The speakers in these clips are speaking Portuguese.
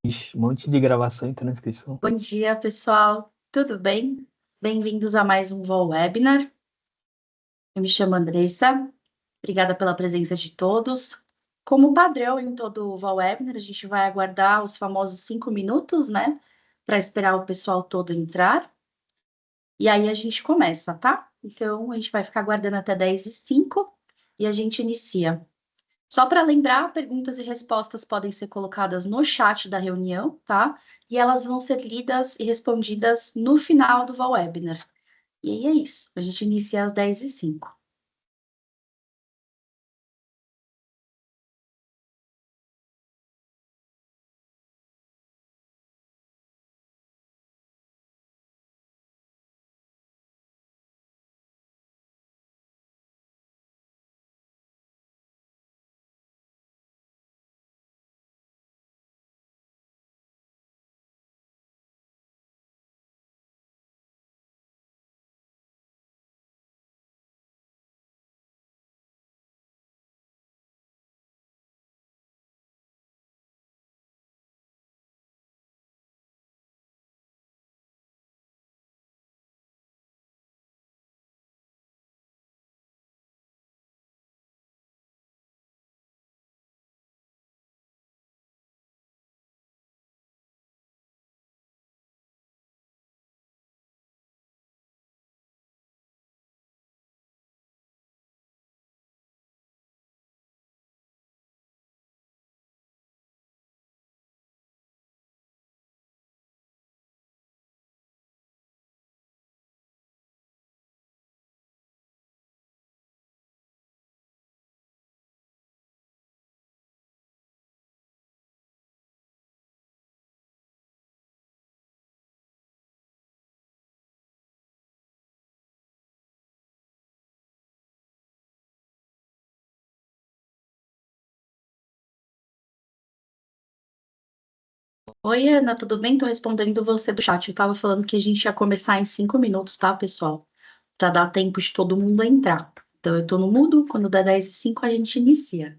Ixi, um monte de gravação e transcrição. Bom dia, pessoal. Tudo bem? Bem-vindos a mais um Vol Webinar. Eu me chamo Andressa. Obrigada pela presença de todos. Como padrão em todo o Vol Webinar, a gente vai aguardar os famosos 5 minutos, né? Para esperar o pessoal todo entrar. E aí a gente começa, tá? Então, a gente vai ficar aguardando até 10h05 e a gente inicia. Só para lembrar, perguntas e respostas podem ser colocadas no chat da reunião, tá? E elas vão ser lidas e respondidas no final do webinar. E aí é isso. A gente inicia às 10h05. Oi, Ana, tudo bem? Estou respondendo você do chat. Eu estava falando que a gente ia começar em 5 minutos, tá, pessoal? Para dar tempo de todo mundo entrar. Então, eu estou no mudo. Quando der 10h05, a gente inicia.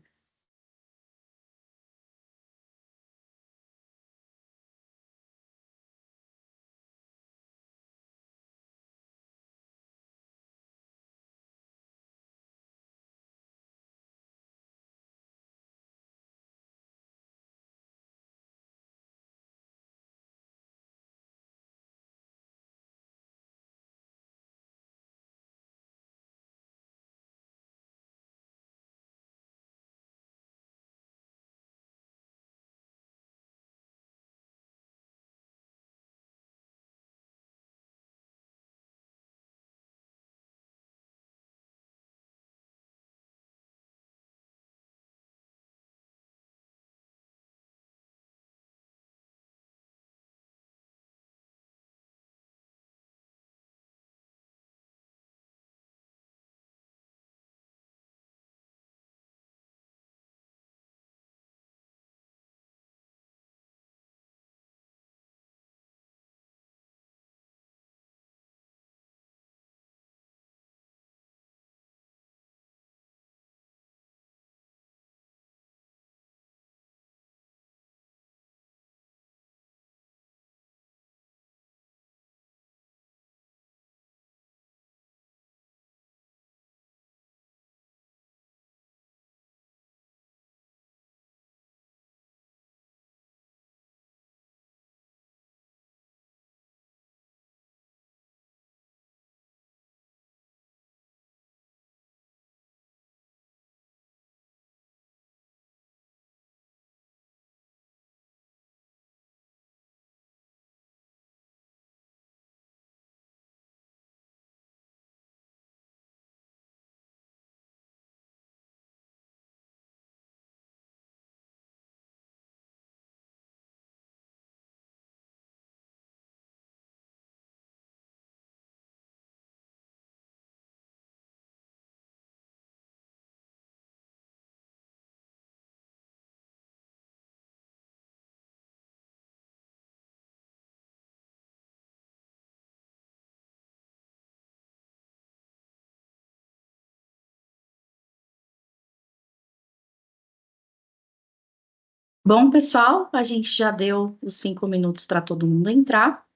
Bom, pessoal, a gente já deu os 5 minutos para todo mundo entrar.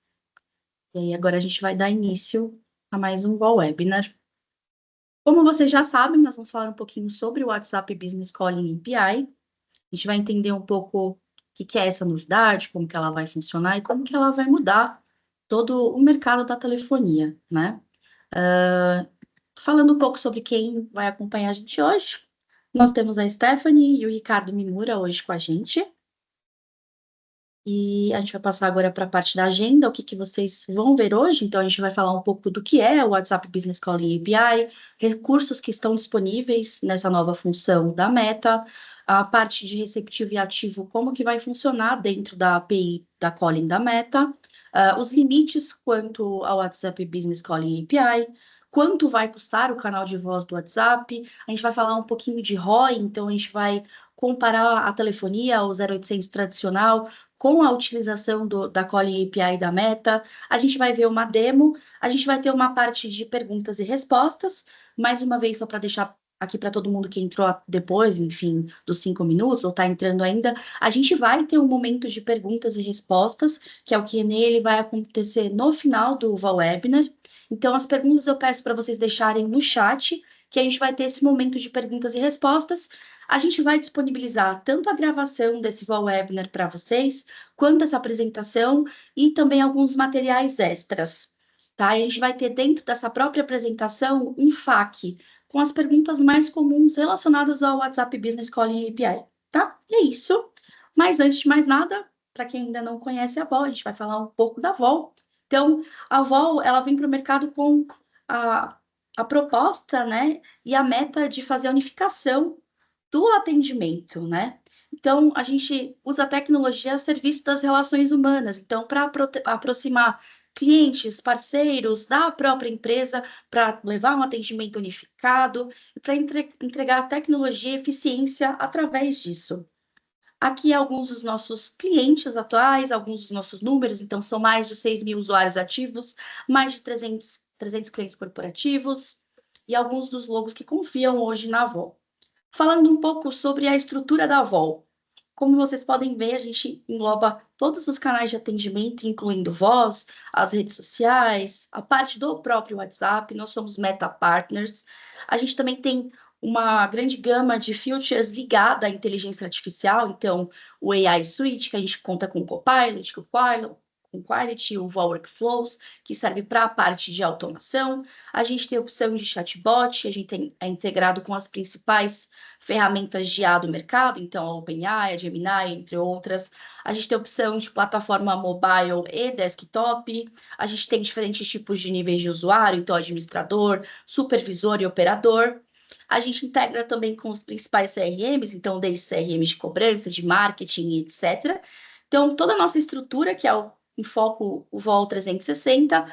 E aí, agora a gente vai dar início a mais um webinar. Como vocês já sabem, nós vamos falar um pouquinho sobre o WhatsApp Business Calling API. A gente vai entender um pouco o que é essa novidade, como que ela vai funcionar e como que ela vai mudar todo o mercado da telefonia, né? Falando um pouco sobre quem vai acompanhar a gente hoje, nós temos a Stephanie e o Ricardo Mimura hoje com a gente. E a gente vai passar agora para a parte da agenda, o que vocês vão ver hoje. Então, a gente vai falar um pouco do que é o WhatsApp Business Calling API, recursos que estão disponíveis nessa nova função da Meta, a parte de receptivo e ativo, como que vai funcionar dentro da API da Calling da Meta, os limites quanto ao WhatsApp Business Calling API, quanto vai custar o canal de voz do WhatsApp. A gente vai falar um pouquinho de ROI, então a gente vai comparar a telefonia, o 0800 tradicional, com a utilização da Calling API da Meta. A gente vai ver uma demo, a gente vai ter uma parte de perguntas e respostas, mais uma vez, só para deixar aqui para todo mundo que entrou depois, enfim, dos 5 minutos, ou está entrando ainda, a gente vai ter um momento de perguntas e respostas, que é o que nele vai acontecer no final do webinar. Então, as perguntas eu peço para vocês deixarem no chat, que a gente vai ter esse momento de perguntas e respostas. A gente vai disponibilizar tanto a gravação desse webinar para vocês, quanto essa apresentação e também alguns materiais extras. Tá? E a gente vai ter dentro dessa própria apresentação um FAQ com as perguntas mais comuns relacionadas ao WhatsApp Business Calling API. Tá? E é isso. Mas antes de mais nada, para quem ainda não conhece a Vol, a gente vai falar um pouco da Vol. Então, a Vol, ela vem para o mercado com a, a proposta, né, e a meta de fazer a unificação do atendimento, né? Então, a gente usa a tecnologia a serviço das relações humanas. Então, para aproximar clientes, parceiros da própria empresa, para levar um atendimento unificado e para entregar tecnologia e eficiência através disso. Aqui alguns dos nossos clientes atuais, alguns dos nossos números, então são mais de 6 mil usuários ativos, mais de 300 clientes corporativos e alguns dos logos que confiam hoje na Avon. Falando um pouco sobre a estrutura da Vol. Como vocês podem ver, a gente engloba todos os canais de atendimento, incluindo voz, as redes sociais, a parte do próprio WhatsApp. Nós somos Meta Partners. A gente também tem uma grande gama de features ligada à inteligência artificial. Então, o AI Suite, que a gente conta com o Copilot, com Quality, o Vol Workflows, que serve para a parte de automação. A gente tem a opção de chatbot, a gente é integrado com as principais ferramentas de IA do mercado, então a OpenAI, a Gemini, entre outras. A gente tem a opção de plataforma mobile e desktop. A gente tem diferentes tipos de níveis de usuário, então administrador, supervisor e operador. A gente integra também com os principais CRMs, então desde CRMs de cobrança, de marketing, etc. Então, toda a nossa estrutura, que é o em foco o Vol 360,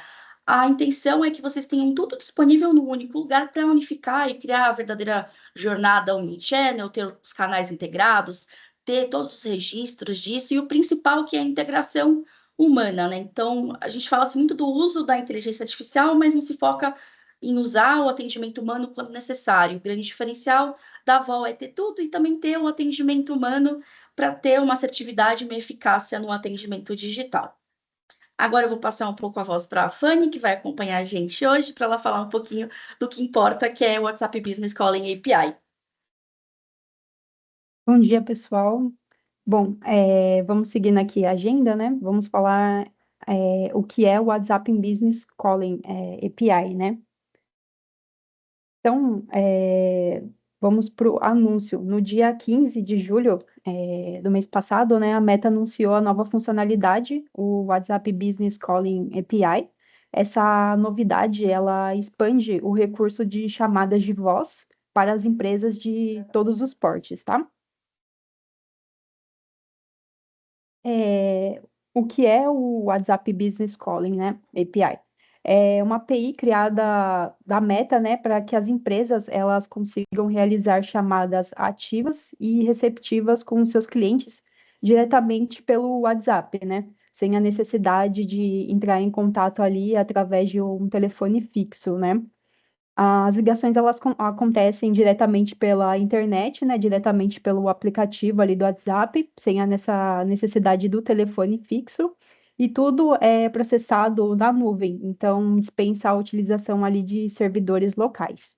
a intenção é que vocês tenham tudo disponível num único lugar para unificar e criar a verdadeira jornada omnichannel, ter os canais integrados, ter todos os registros disso, e o principal que é a integração humana, né? Então, a gente fala-se muito do uso da inteligência artificial, mas não se foca em usar o atendimento humano quando necessário. O grande diferencial da Vol é ter tudo e também ter o atendimento humano para ter uma assertividade e uma eficácia no atendimento digital. Agora eu vou passar um pouco a voz para a Fanny, que vai acompanhar a gente hoje, para ela falar um pouquinho do que importa, que é o WhatsApp Business Calling API. Bom dia, pessoal. Bom, vamos seguindo aqui a agenda, né? Vamos falar o que é o WhatsApp Business Calling API, né? Então, vamos para o anúncio. No dia 15 de julho do mês passado, né, a Meta anunciou a nova funcionalidade, o WhatsApp Business Calling API. Essa novidade, ela expande o recurso de chamadas de voz para as empresas de todos os portes, tá? É, o que é o WhatsApp Business Calling, né? API. É uma API criada da Meta, né, para que as empresas elas consigam realizar chamadas ativas e receptivas com seus clientes diretamente pelo WhatsApp, né? Sem a necessidade de entrar em contato ali através de um telefone fixo, né? As ligações elas acontecem diretamente pela internet, né? Diretamente pelo aplicativo ali do WhatsApp, sem essa necessidade do telefone fixo. E tudo é processado na nuvem, então dispensa a utilização ali de servidores locais.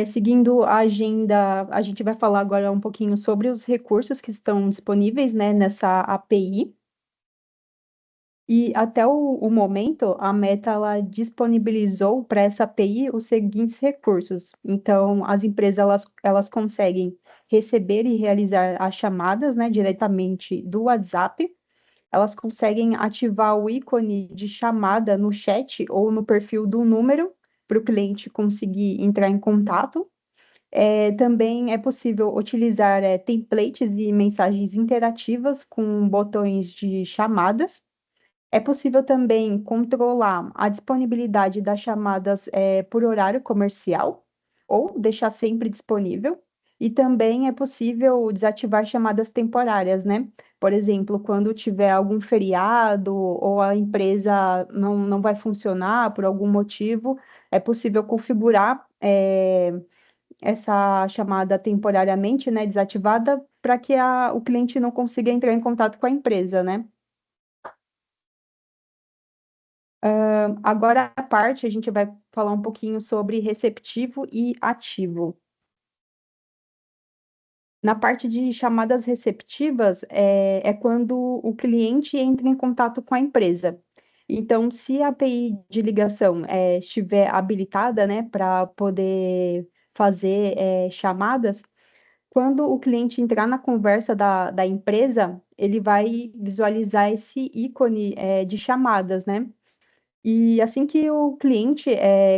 Seguindo a agenda, a gente vai falar agora um pouquinho sobre os recursos que estão disponíveis, né, nessa API. E até o momento, a Meta ela disponibilizou para essa API os seguintes recursos. Então, as empresas elas conseguem receber e realizar as chamadas, né, diretamente do WhatsApp. Elas conseguem ativar o ícone de chamada no chat ou no perfil do número para o cliente conseguir entrar em contato. Também é possível utilizar templates de mensagens interativas com botões de chamadas. É possível também controlar a disponibilidade das chamadas por horário comercial ou deixar sempre disponível. E também é possível desativar chamadas temporárias, né? Por exemplo, quando tiver algum feriado ou a empresa não vai funcionar por algum motivo, é possível configurar essa chamada temporariamente, né, desativada, para que o cliente não consiga entrar em contato com a empresa, né? Agora, a parte, a gente vai falar um pouquinho sobre receptivo e ativo. Na parte de chamadas receptivas, é quando o cliente entra em contato com a empresa. Então, se a API de ligação estiver habilitada, né, para poder fazer chamadas, quando o cliente entrar na conversa da empresa, ele vai visualizar esse ícone de chamadas, né? E assim que o cliente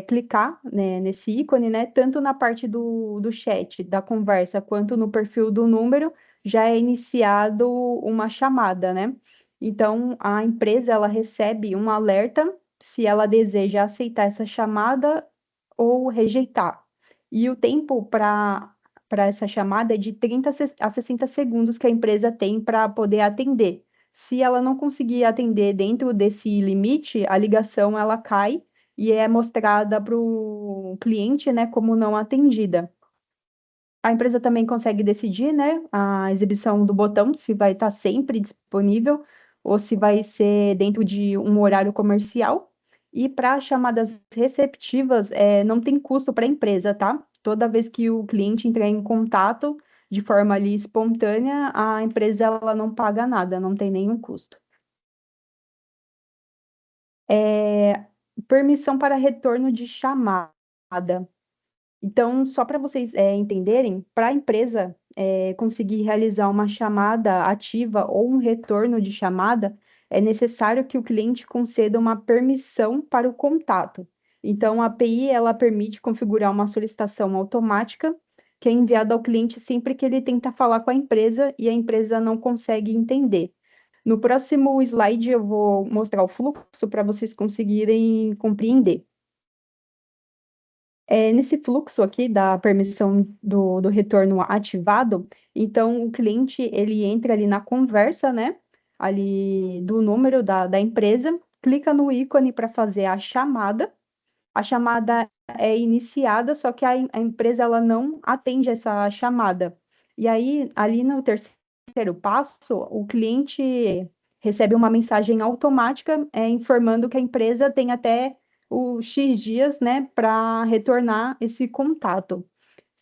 clicar, né, nesse ícone, né, tanto na parte do chat, da conversa, quanto no perfil do número, já é iniciado uma chamada, né? Então, a empresa, ela recebe um alerta se ela deseja aceitar essa chamada ou rejeitar. E o tempo para essa chamada é de 30 a 60 segundos que a empresa tem para poder atender. Se ela não conseguir atender dentro desse limite, a ligação ela cai e é mostrada para o cliente, né, como não atendida. A empresa também consegue decidir, né, a exibição do botão, se vai estar sempre disponível ou se vai ser dentro de um horário comercial. E para chamadas receptivas, não tem custo para a empresa, tá? Toda vez que o cliente entrar em contato de forma ali espontânea, a empresa ela não paga nada, não tem nenhum custo. É, permissão para retorno de chamada. Então, só para vocês entenderem, para a empresa conseguir realizar uma chamada ativa ou um retorno de chamada, é necessário que o cliente conceda uma permissão para o contato. Então, a API ela permite configurar uma solicitação automática que é enviada ao cliente sempre que ele tenta falar com a empresa e a empresa não consegue entender. No próximo slide, eu vou mostrar o fluxo para vocês conseguirem compreender. Nesse fluxo aqui da permissão do retorno ativado, então o cliente ele entra ali na conversa, né? Ali do número da empresa, clica no ícone para fazer a chamada é iniciada, só que a empresa ela não atende essa chamada. E aí, ali no terceiro passo, o cliente recebe uma mensagem automática informando que a empresa tem até o X dias, né, para retornar esse contato.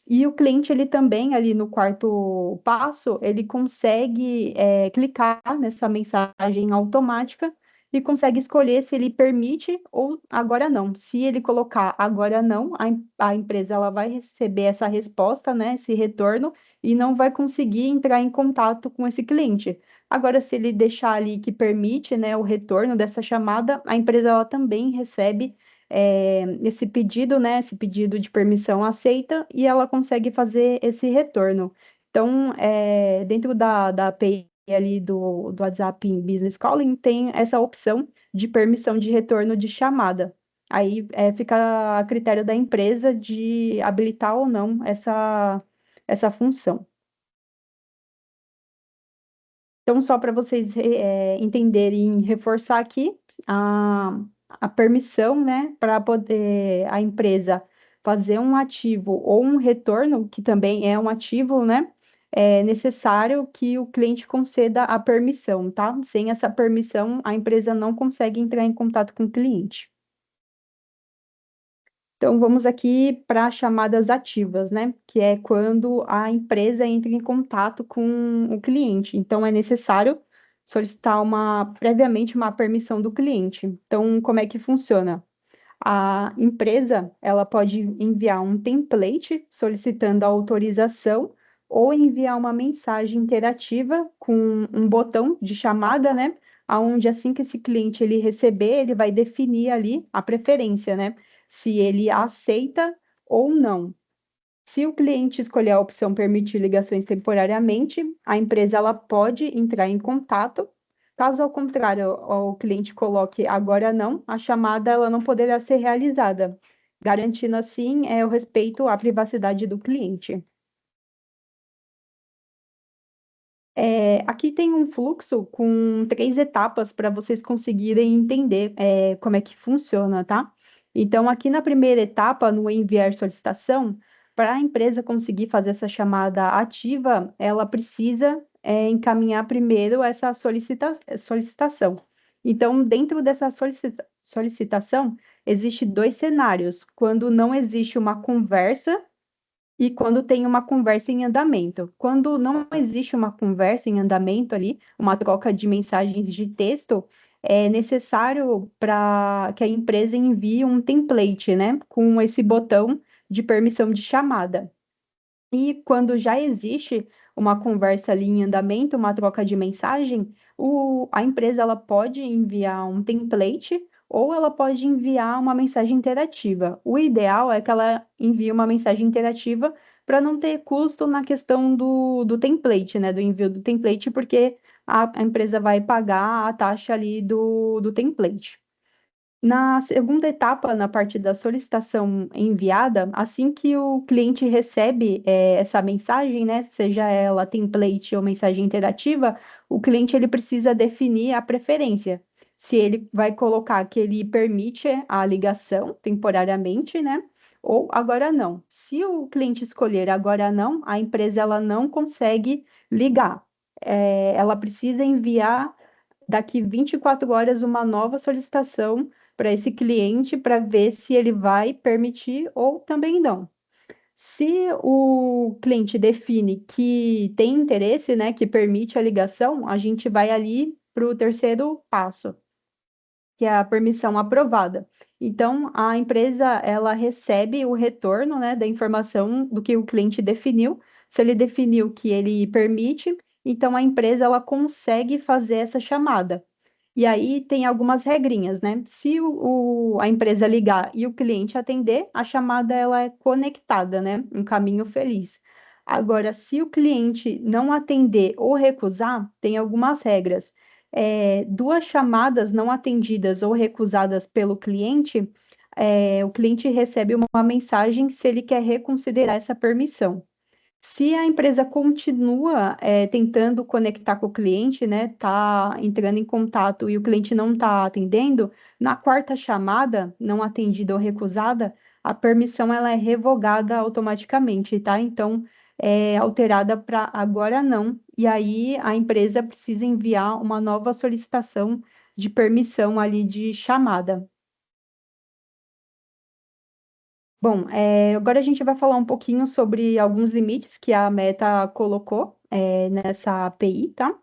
E o cliente, ele também, ali no quarto passo, ele consegue clicar nessa mensagem automática e consegue escolher se ele permite ou agora não. Se ele colocar agora não, a empresa ela vai receber essa resposta, né, esse retorno, e não vai conseguir entrar em contato com esse cliente. Agora, se ele deixar ali que permite, né, o retorno dessa chamada, a empresa ela também recebe esse pedido, né, esse pedido de permissão aceita e ela consegue fazer esse retorno. Então, dentro da API ali do WhatsApp em Business Calling, tem essa opção de permissão de retorno de chamada. Aí fica a critério da empresa de habilitar ou não essa função. Então, só para vocês entenderem, reforçar aqui, a permissão, né, para poder a empresa fazer um ativo ou um retorno, que também é um ativo, né, é necessário que o cliente conceda a permissão, tá? Sem essa permissão, a empresa não consegue entrar em contato com o cliente. Então, vamos aqui para chamadas ativas, né? Que é quando a empresa entra em contato com o cliente. Então, é necessário solicitar previamente uma permissão do cliente. Então, como é que funciona? A empresa, ela pode enviar um template solicitando a autorização ou enviar uma mensagem interativa com um botão de chamada, né? Onde assim que esse cliente ele receber, ele vai definir ali a preferência, né? Se ele aceita ou não. Se o cliente escolher a opção permitir ligações temporariamente, a empresa ela pode entrar em contato. Caso ao contrário, o cliente coloque agora não, a chamada ela não poderá ser realizada, garantindo assim o respeito à privacidade do cliente. Aqui tem um fluxo com 3 etapas para vocês conseguirem entender como é que funciona, tá? Então, aqui na primeira etapa, no enviar solicitação, para a empresa conseguir fazer essa chamada ativa, ela precisa encaminhar primeiro essa solicitação. Então, dentro dessa solicitação, existe 2 cenários, quando não existe uma conversa e quando tem uma conversa em andamento. Quando não existe uma conversa em andamento ali, uma troca de mensagens de texto, é necessário para que a empresa envie um template, né, com esse botão de permissão de chamada. E quando já existe uma conversa ali em andamento, uma troca de mensagem, a empresa ela pode enviar um template ou ela pode enviar uma mensagem interativa. O ideal é que ela envie uma mensagem interativa para não ter custo na questão do template, né? Do envio do template, porque a empresa vai pagar a taxa ali do template. Na segunda etapa, na parte da solicitação enviada, assim que o cliente recebe essa mensagem, né, seja ela template ou mensagem interativa, o cliente ele precisa definir a preferência. Se ele vai colocar que ele permite a ligação temporariamente, né, ou agora não. Se o cliente escolher agora não, a empresa ela não consegue ligar. Ela precisa enviar daqui 24 horas uma nova solicitação para esse cliente para ver se ele vai permitir ou também não. Se o cliente define que tem interesse, né, que permite a ligação, a gente vai ali para o terceiro passo, que é a permissão aprovada. Então, a empresa ela recebe o retorno, né, da informação do que o cliente definiu. Se ele definiu que ele permite, então a empresa ela consegue fazer essa chamada. E aí tem algumas regrinhas, né? Se a empresa ligar e o cliente atender, a chamada ela é conectada, né? Um caminho feliz. Agora, se o cliente não atender ou recusar, tem algumas regras. 2 chamadas não atendidas ou recusadas pelo cliente, o cliente recebe uma mensagem se ele quer reconsiderar essa permissão. Se a empresa continua tentando conectar com o cliente, né, tá entrando em contato e o cliente não está atendendo, na quarta chamada, não atendida ou recusada, a permissão ela é revogada automaticamente, tá? Então, é alterada para agora não, e aí a empresa precisa enviar uma nova solicitação de permissão ali de chamada. Bom, agora a gente vai falar um pouquinho sobre alguns limites que a Meta colocou nessa API, tá?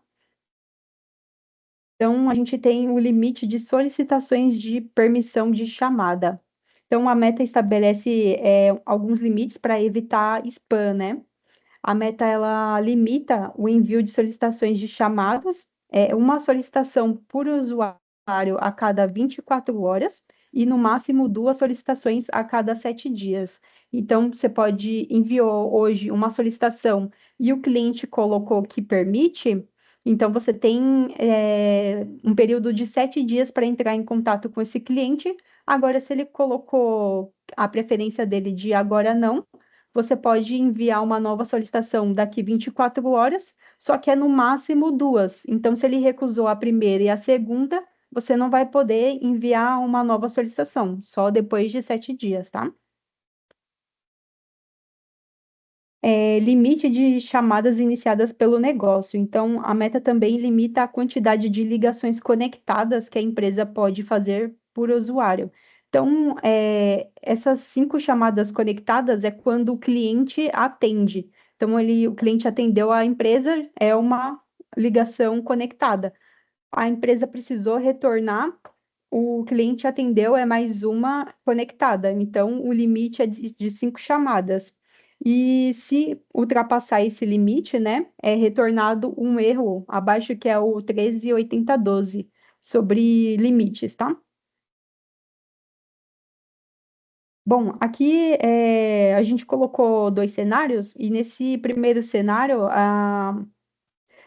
Então, a gente tem o limite de solicitações de permissão de chamada. Então, a Meta estabelece alguns limites para evitar spam, né? A Meta ela limita o envio de solicitações de chamadas, uma solicitação por usuário a cada 24 horas e no máximo 2 solicitações a cada 7 dias. Então, você pode enviou hoje uma solicitação e o cliente colocou que permite, então você tem um período de 7 dias para entrar em contato com esse cliente. Agora, se ele colocou a preferência dele de agora não, você pode enviar uma nova solicitação daqui 24 horas, só que é no máximo 2. Então, se ele recusou a primeira e a segunda, você não vai poder enviar uma nova solicitação, só depois de 7 dias, tá? Limite de chamadas iniciadas pelo negócio. Então, a Meta também limita a quantidade de ligações conectadas que a empresa pode fazer por usuário. Então, essas 5 chamadas conectadas é quando o cliente atende. Então, o cliente atendeu a empresa, é uma ligação conectada. A empresa precisou retornar, o cliente atendeu, é mais uma conectada. Então, o limite é de 5 chamadas. E se ultrapassar esse limite, né, é retornado um erro abaixo, que é o 138012 sobre limites, tá? Bom, aqui a gente colocou 2 cenários, e nesse primeiro cenário,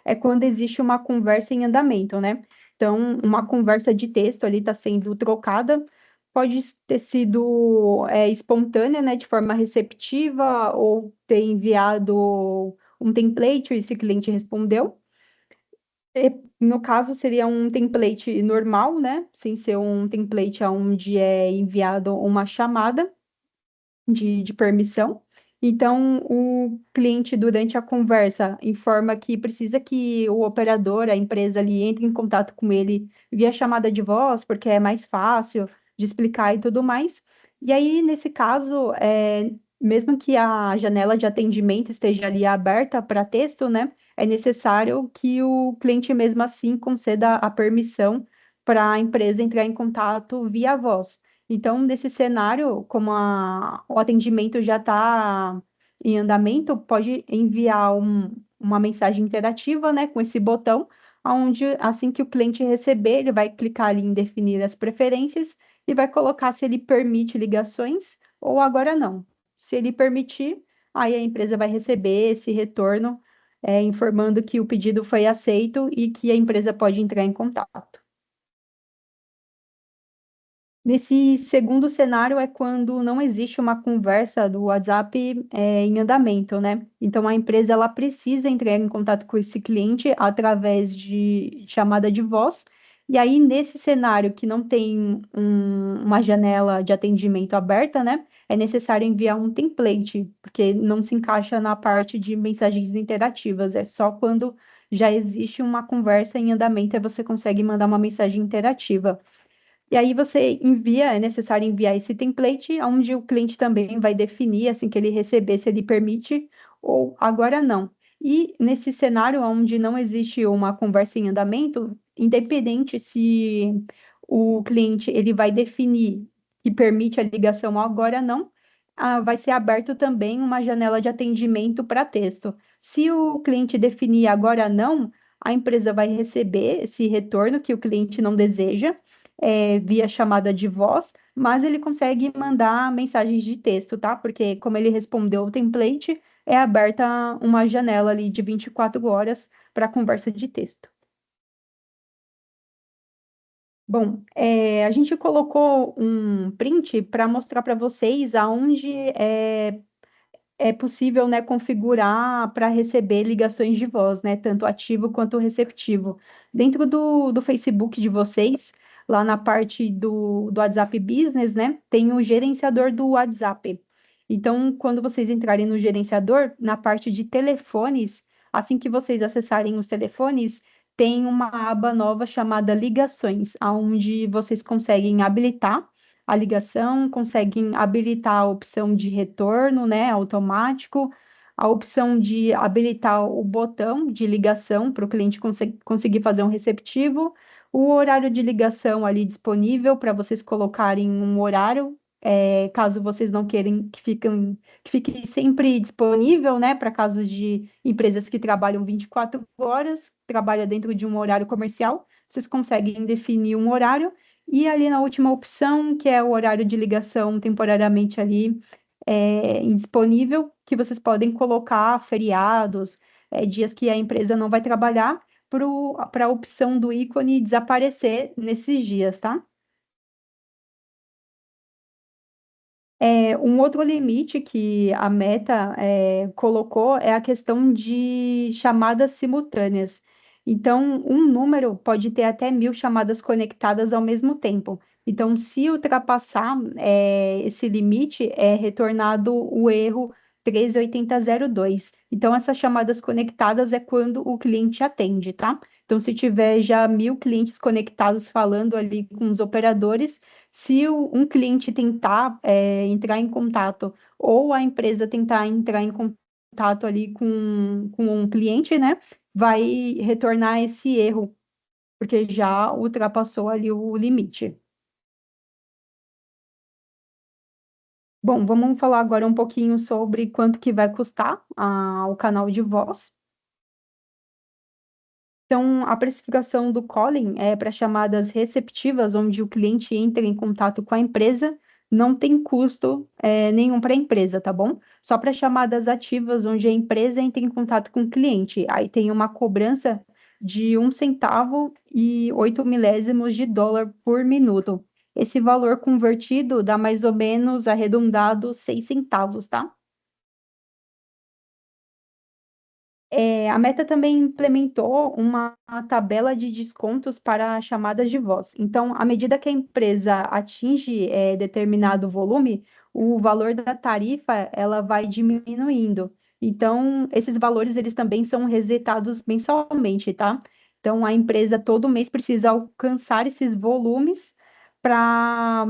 é quando existe uma conversa em andamento, né? Então, uma conversa de texto ali está sendo trocada, pode ter sido espontânea, né, de forma receptiva, ou ter enviado um template e esse cliente respondeu. No caso, seria um template normal, né? Sem ser um template onde é enviado uma chamada de permissão. Então, o cliente, durante a conversa, informa que precisa que o operador, a empresa ali, entre em contato com ele via chamada de voz, porque é mais fácil de explicar e tudo mais. E aí, nesse caso, mesmo que a janela de atendimento esteja ali aberta para texto, né, é necessário que o cliente, mesmo assim, conceda a permissão para a empresa entrar em contato via voz. Então, nesse cenário, como o atendimento já está em andamento, pode enviar uma mensagem interativa, né, com esse botão, onde assim que o cliente receber, ele vai clicar ali em definir as preferências e vai colocar se ele permite ligações ou agora não. Se ele permitir, aí a empresa vai receber esse retorno, informando que o pedido foi aceito e que a empresa pode entrar em contato. Nesse segundo cenário é quando não existe uma conversa do WhatsApp em andamento, né? Então a empresa ela precisa entrar em contato com esse cliente através de chamada de voz. E aí nesse cenário que não tem uma janela de atendimento aberta, né? É necessário enviar um template, porque não se encaixa na parte de mensagens interativas. É só quando já existe uma conversa em andamento, aí você consegue mandar uma mensagem interativa. E aí você envia, é necessário enviar esse template, onde o cliente também vai definir, assim que ele receber, se ele permite ou agora não. E nesse cenário onde não existe uma conversa em andamento, independente se o cliente ele vai definir que permite a ligação ou agora não, vai ser aberto também uma janela de atendimento para texto. Se o cliente definir agora não, a empresa vai receber esse retorno que o cliente não deseja via chamada de voz, mas ele consegue mandar mensagens de texto, tá? Porque como ele respondeu o template, é aberta uma janela ali de 24 horas para conversa de texto. Bom, a gente colocou um print para mostrar para vocês aonde é possível, né, configurar para receber ligações de voz, né, tanto ativo quanto receptivo. Dentro do Facebook de vocês, lá na parte do WhatsApp Business, né, tem o gerenciador do WhatsApp. Então, quando vocês entrarem no gerenciador, na parte de telefones, assim que vocês acessarem os telefones, tem uma aba nova chamada Ligações, onde vocês conseguem habilitar a ligação, conseguem habilitar a opção de retorno, né, automático, a opção de habilitar o botão de ligação para o cliente conseguir fazer um receptivo, o horário de ligação ali disponível para vocês colocarem um horário, caso vocês não queiram que fique sempre disponível, né, para casos de empresas que trabalham 24 horas, trabalha dentro de um horário comercial, vocês conseguem definir um horário e ali na última opção, que é o horário de ligação temporariamente ali indisponível, que vocês podem colocar feriados, dias que a empresa não vai trabalhar, para a opção do ícone desaparecer nesses dias, tá? Um outro limite que a Meta colocou é a questão de chamadas simultâneas. Então, um número pode ter até 1.000 chamadas conectadas ao mesmo tempo. Então, se ultrapassar esse limite, é retornado o erro 138002. Então, essas chamadas conectadas é quando o cliente atende, tá? Então, se tiver já 1.000 clientes conectados falando ali com os operadores, se um cliente tentar entrar em contato ou a empresa tentar entrar em contato ali com um cliente, né? Vai retornar esse erro, porque já ultrapassou ali o limite. Bom, vamos falar agora um pouquinho sobre quanto que vai custar o canal de voz. Então, a precificação do calling é para chamadas receptivas, onde o cliente entra em contato com a empresa, não tem custo nenhum para a empresa, tá bom? Só para chamadas ativas, onde a empresa entra em contato com o cliente. Aí tem uma cobrança de 1 centavo e 8 milésimos de dólar por minuto. Esse valor convertido dá mais ou menos, arredondado, 6 centavos, tá? A Meta também implementou uma tabela de descontos para chamadas de voz. Então, à medida que a empresa atinge determinado volume, o valor da tarifa ela vai diminuindo. Então, esses valores eles também são resetados mensalmente, tá? Então, a empresa todo mês precisa alcançar esses volumes para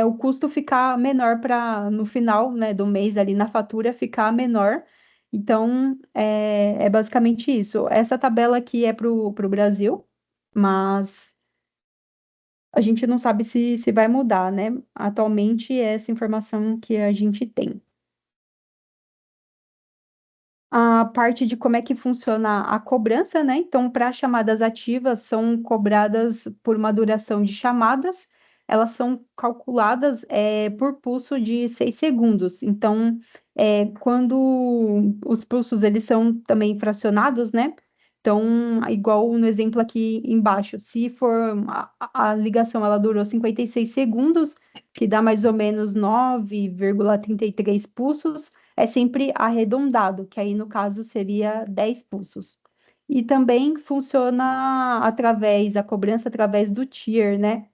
o custo ficar menor para no final, né, do mês ali na fatura ficar menor. Então, é basicamente isso. Essa tabela aqui é para o Brasil, mas a gente não sabe se vai mudar, né? Atualmente, é essa informação que a gente tem. A parte de como é que funciona a cobrança, né? Então, para chamadas ativas, são cobradas por uma duração de chamadas, elas são calculadas por pulso de 6 segundos. Então, quando os pulsos eles são também fracionados, né? Então, igual no exemplo aqui embaixo, se for a ligação, ela durou 56 segundos, que dá mais ou menos 9,33 pulsos, é sempre arredondado, que aí no caso seria 10 pulsos. E também funciona a cobrança através do tier, né?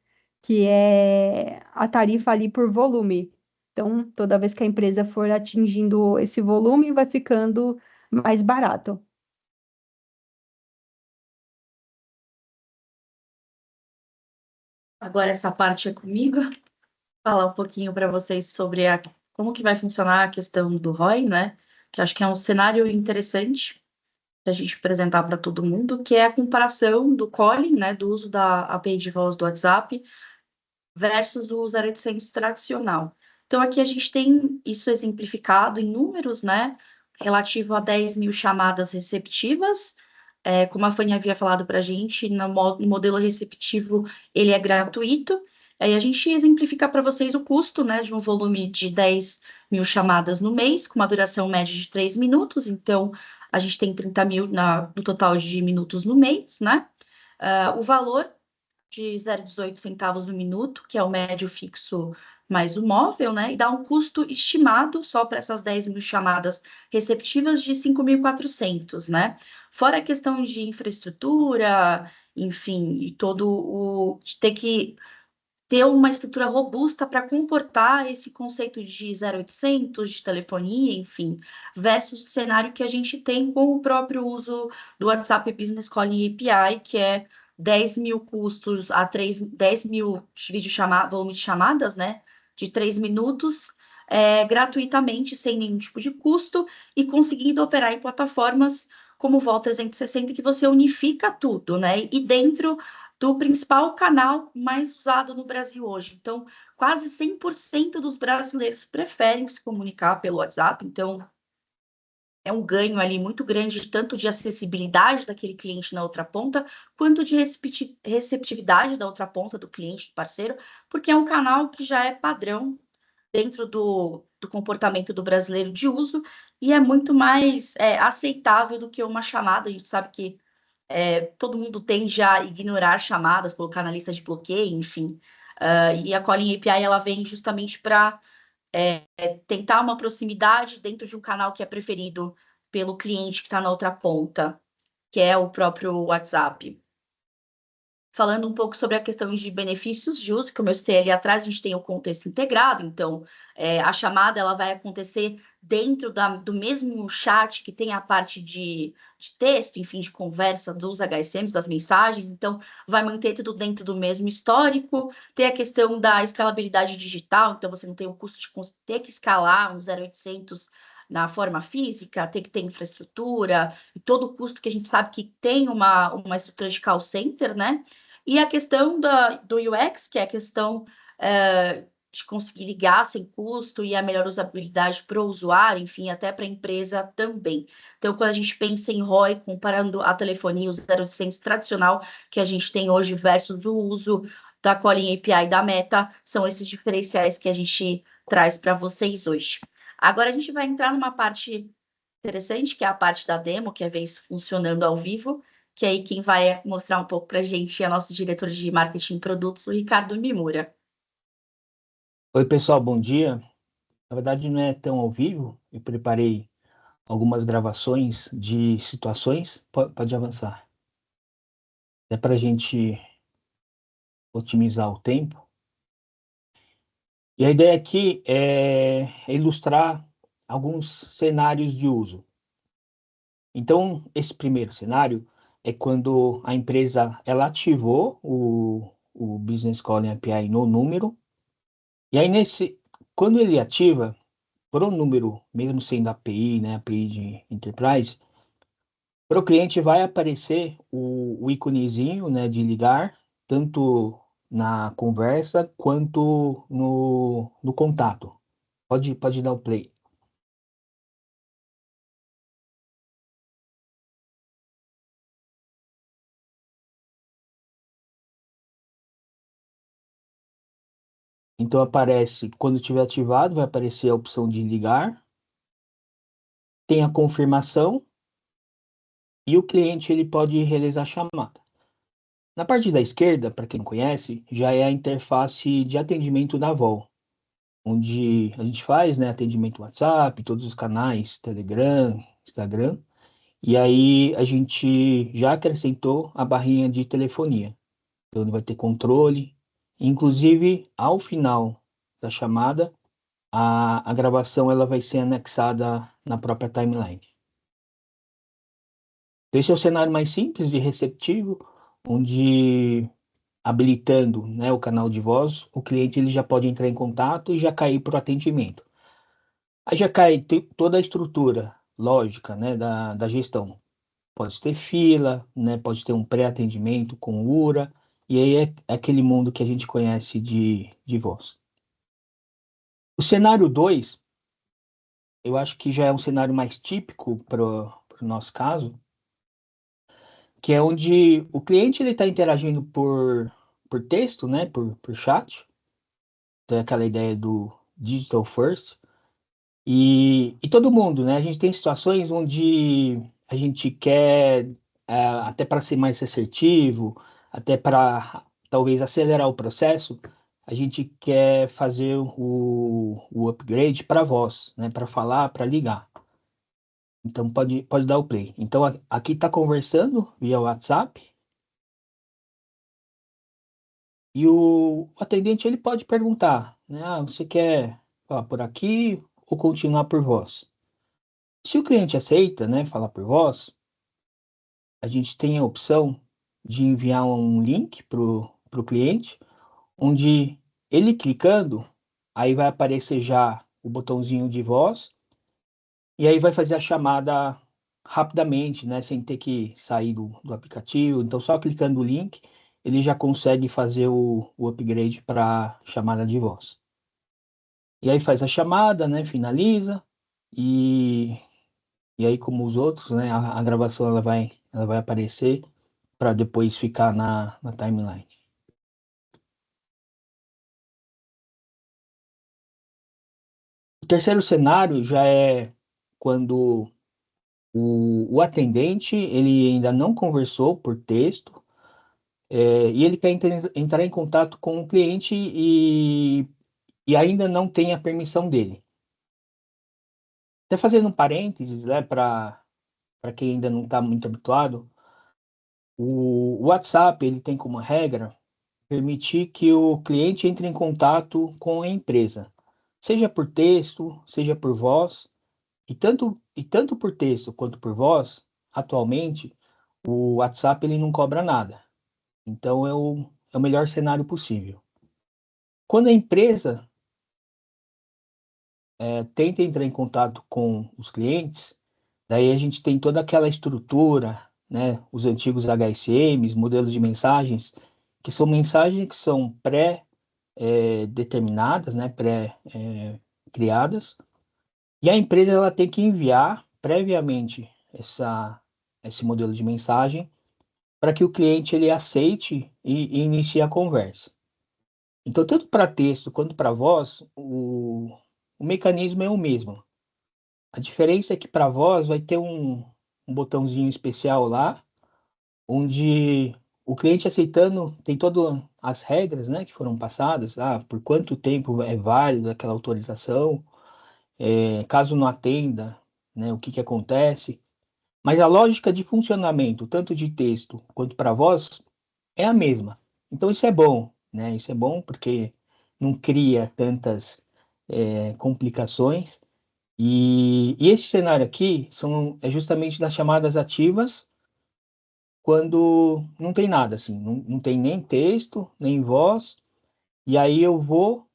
Que é a tarifa ali por volume. Então, toda vez que a empresa for atingindo esse volume, vai ficando mais barato. Agora essa parte é comigo. Falar um pouquinho para vocês sobre como que vai funcionar a questão do ROI, né? Que acho que é um cenário interessante para a gente apresentar para todo mundo, que é a comparação do calling, né, do uso da API de voz do WhatsApp versus o 0800 tradicional. Então, aqui a gente tem isso exemplificado em números, né, relativo a 10.000 chamadas receptivas. Como a Fanny havia falado para a gente, no modelo receptivo, ele é gratuito. Aí a gente exemplifica para vocês o custo, né, de um volume de 10.000 chamadas no mês, com uma duração média de 3 minutos. Então, a gente tem 30.000 no total de minutos no mês, né? O valor de 0,18 centavos no minuto, que é o médio fixo mais o móvel, né? E dá um custo estimado só para essas 10.000 chamadas receptivas de 5.400, né? Fora a questão de infraestrutura, enfim, e todo o de ter que ter uma estrutura robusta para comportar esse conceito de 0800, de telefonia, enfim, versus o cenário que a gente tem com o próprio uso do WhatsApp Business Calling API, que é 10.000 custos a 10.000 volume de chamadas, né, de 3 minutos, gratuitamente, sem nenhum tipo de custo, e conseguindo operar em plataformas como o Vol 360, que você unifica tudo, né, e dentro do principal canal mais usado no Brasil hoje. Então, quase 100% dos brasileiros preferem se comunicar pelo WhatsApp. Então, é um ganho ali muito grande, tanto de acessibilidade daquele cliente na outra ponta, quanto de receptividade da outra ponta do cliente, do parceiro, porque é um canal que já é padrão dentro do comportamento do brasileiro de uso e é muito mais aceitável do que uma chamada. A gente sabe que todo mundo tende a ignorar chamadas, colocar na lista de bloqueio, enfim. E a Calling API ela vem justamente para tentar uma proximidade dentro de um canal que é preferido pelo cliente que está na outra ponta, que é o próprio WhatsApp. Falando um pouco sobre a questão de benefícios de uso, como eu citei ali atrás, a gente tem o contexto integrado, então a chamada ela vai acontecer dentro do mesmo chat que tem a parte de texto, enfim, de conversa dos HSMs, das mensagens, então vai manter tudo dentro do mesmo histórico. Tem a questão da escalabilidade digital, então você não tem o custo de ter que escalar um 0800 na forma física, tem que ter infraestrutura, e todo o custo que a gente sabe que tem uma estrutura de call center, né? E a questão do UX, que é a questão de conseguir ligar sem custo e a melhor usabilidade para o usuário, enfim, até para a empresa também. Então, quando a gente pensa em ROI, comparando a telefonia, o 0800 tradicional que a gente tem hoje versus o uso da Calling API da Meta, são esses diferenciais que a gente traz para vocês hoje. Agora a gente vai entrar numa parte interessante, que é a parte da demo, que é ver isso funcionando ao vivo, que aí quem vai mostrar um pouco para a gente é nosso diretor de marketing e produtos, o Ricardo Mimura. Oi, pessoal, bom dia. Na verdade, não é tão ao vivo. Eu preparei algumas gravações de situações. Pode avançar. É para a gente otimizar o tempo. E a ideia aqui é ilustrar alguns cenários de uso. Então, esse primeiro cenário é quando a empresa ela ativou o Business Calling API no número. E aí, quando ele ativa, por um número, mesmo sendo API, né, API de Enterprise, para o cliente vai aparecer o íconezinho, né, de ligar, tanto na conversa quanto no contato. Pode dar o play. Então aparece, quando estiver ativado, vai aparecer a opção de ligar, tem a confirmação e o cliente ele pode realizar a chamada. Na parte da esquerda, para quem não conhece, já é a interface de atendimento da Vol, onde a gente faz, né, atendimento WhatsApp, todos os canais, Telegram, Instagram, e aí a gente já acrescentou a barrinha de telefonia. Então ele vai ter controle, inclusive ao final da chamada, a gravação ela vai ser anexada na própria timeline. Esse é o cenário mais simples de receptivo, onde habilitando, né, o canal de voz, o cliente ele já pode entrar em contato e já cair para o atendimento. Aí já cai toda a estrutura lógica, né, da gestão. Pode ter fila, né, pode ter um pré-atendimento com URA, e aí é aquele mundo que a gente conhece de voz. O cenário 2, eu acho que já é um cenário mais típico para o nosso caso, que é onde o cliente está interagindo por texto, né, por chat, então é aquela ideia do digital first, e todo mundo, né, a gente tem situações onde a gente quer, até para ser mais assertivo, até para talvez acelerar o processo, a gente quer fazer o upgrade para voz, né, para falar, para ligar. Então pode dar o play. Então aqui está conversando via WhatsApp, e o atendente ele pode perguntar, né? Ah, você quer falar por aqui ou continuar por voz? Se o cliente aceita, né, falar por voz, a gente tem a opção de enviar um link para o cliente, onde ele clicando, aí vai aparecer já o botãozinho de voz, e aí vai fazer a chamada rapidamente, né, sem ter que sair do aplicativo. Então, só clicando no link, ele já consegue fazer o upgrade para chamada de voz. E aí faz a chamada, né, finaliza, e, e aí, como os outros, né, a gravação ela vai aparecer para depois ficar na timeline. O terceiro cenário já é quando o atendente ele ainda não conversou por texto, e ele quer entrar em contato com o cliente e ainda não tem a permissão dele. Até fazendo um parênteses, né, para quem ainda não está muito habituado, O WhatsApp, ele tem como regra permitir que o cliente entre em contato com a empresa, seja por texto, seja por voz, e tanto por texto quanto por voz, atualmente, o WhatsApp ele não cobra nada. Então é o melhor cenário possível. Quando a empresa tenta entrar em contato com os clientes, daí a gente tem toda aquela estrutura, né, os antigos HSMs, modelos de mensagens, que são mensagens que são pré-determinadas, né, pré-criadas, e a empresa ela tem que enviar previamente esse modelo de mensagem para que o cliente ele aceite e inicie a conversa. Então, tanto para texto quanto para voz, o mecanismo é o mesmo. A diferença é que para voz vai ter um botãozinho especial lá, onde o cliente aceitando tem todas as regras, né, que foram passadas, por quanto tempo é válido aquela autorização, caso não atenda, né, o que que acontece. Mas a lógica de funcionamento, tanto de texto quanto para voz, é a mesma. Então isso é bom, né? Isso é bom porque não cria tantas complicações. E esse cenário aqui é justamente das chamadas ativas quando não tem nada, assim, não tem nem texto, nem voz, e aí eu vou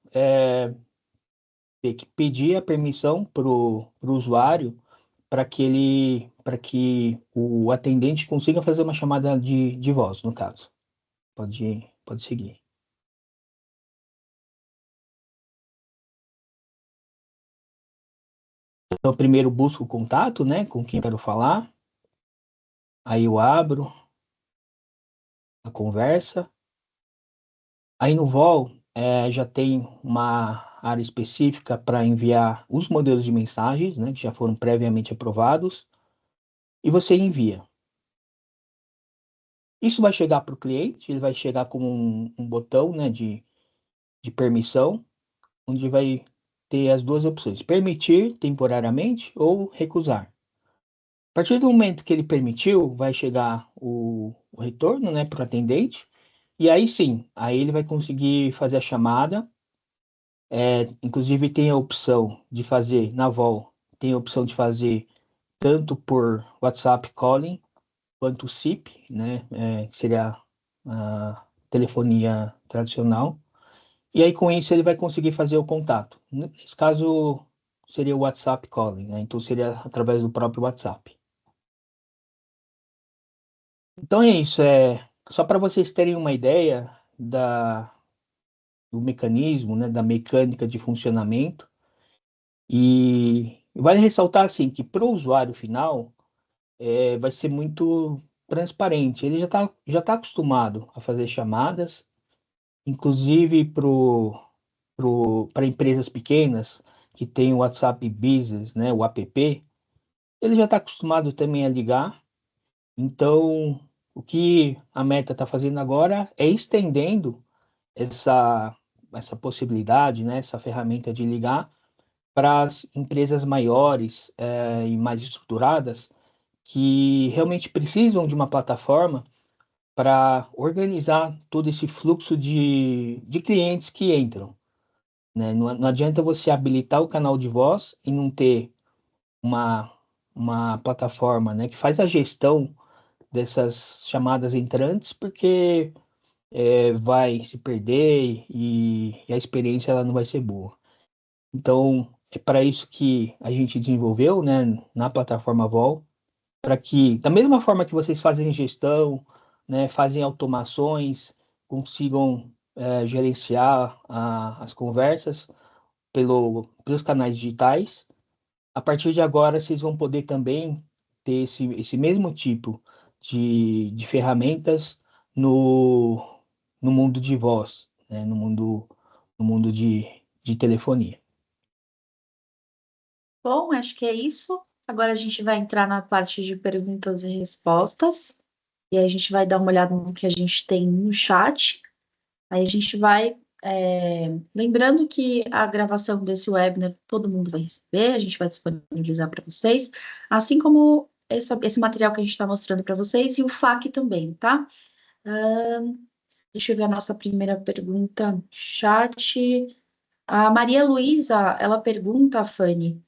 ter que pedir a permissão para o usuário para que o atendente consiga fazer uma chamada de voz, no caso. Pode seguir. Então, eu primeiro busco o contato, né, com quem eu quero falar. Aí eu abro a conversa. Aí no Vol, já tem uma área específica para enviar os modelos de mensagens, né, que já foram previamente aprovados, e você envia. Isso vai chegar para o cliente, ele vai chegar com um botão, né, de permissão, onde vai ter as duas opções: permitir temporariamente ou recusar. A partir do momento que ele permitiu, vai chegar o retorno, né, para o atendente, e aí sim, aí ele vai conseguir fazer a chamada. Inclusive tem a opção de fazer na Vol, tem a opção de fazer tanto por WhatsApp Calling quanto SIP, né, que seria a telefonia tradicional. E aí, com isso, ele vai conseguir fazer o contato. Nesse caso, seria o WhatsApp Calling, né? Então, seria através do próprio WhatsApp. Então, é isso. Só para vocês terem uma ideia do mecanismo, né? Da mecânica de funcionamento. E vale ressaltar, assim, que para o usuário final, vai ser muito transparente. Ele já tá acostumado a fazer chamadas, inclusive para empresas pequenas que tem o WhatsApp Business, né, o app, ele já está acostumado também a ligar. Então, o que a Meta está fazendo agora é estendendo essa, essa possibilidade, né, essa ferramenta de ligar para as empresas maiores e mais estruturadas que realmente precisam de uma plataforma para organizar todo esse fluxo de clientes que entram, né? Não adianta você habilitar o canal de voz e não ter uma, uma plataforma, né, que faz a gestão dessas chamadas entrantes, porque vai se perder e a experiência ela não vai ser boa. Então, é para isso que a gente desenvolveu, né, na plataforma Vol, para que, da mesma forma que vocês fazem gestão, né, fazem automações, consigam gerenciar as conversas, pelos canais digitais. A partir de agora, vocês vão poder também ter esse mesmo tipo de ferramentas no, no mundo de voz, né? No mundo de telefonia. Bom, acho que é isso. Agora a gente vai entrar na parte de perguntas e respostas. E aí a gente vai dar uma olhada no que a gente tem no chat. Aí a gente vai. Lembrando que a gravação desse webinar todo mundo vai receber, a gente vai disponibilizar para vocês, assim como esse material que a gente está mostrando para vocês e o FAQ também, tá? Deixa eu ver a nossa primeira pergunta no chat. A Maria Luísa, ela pergunta, Fanny,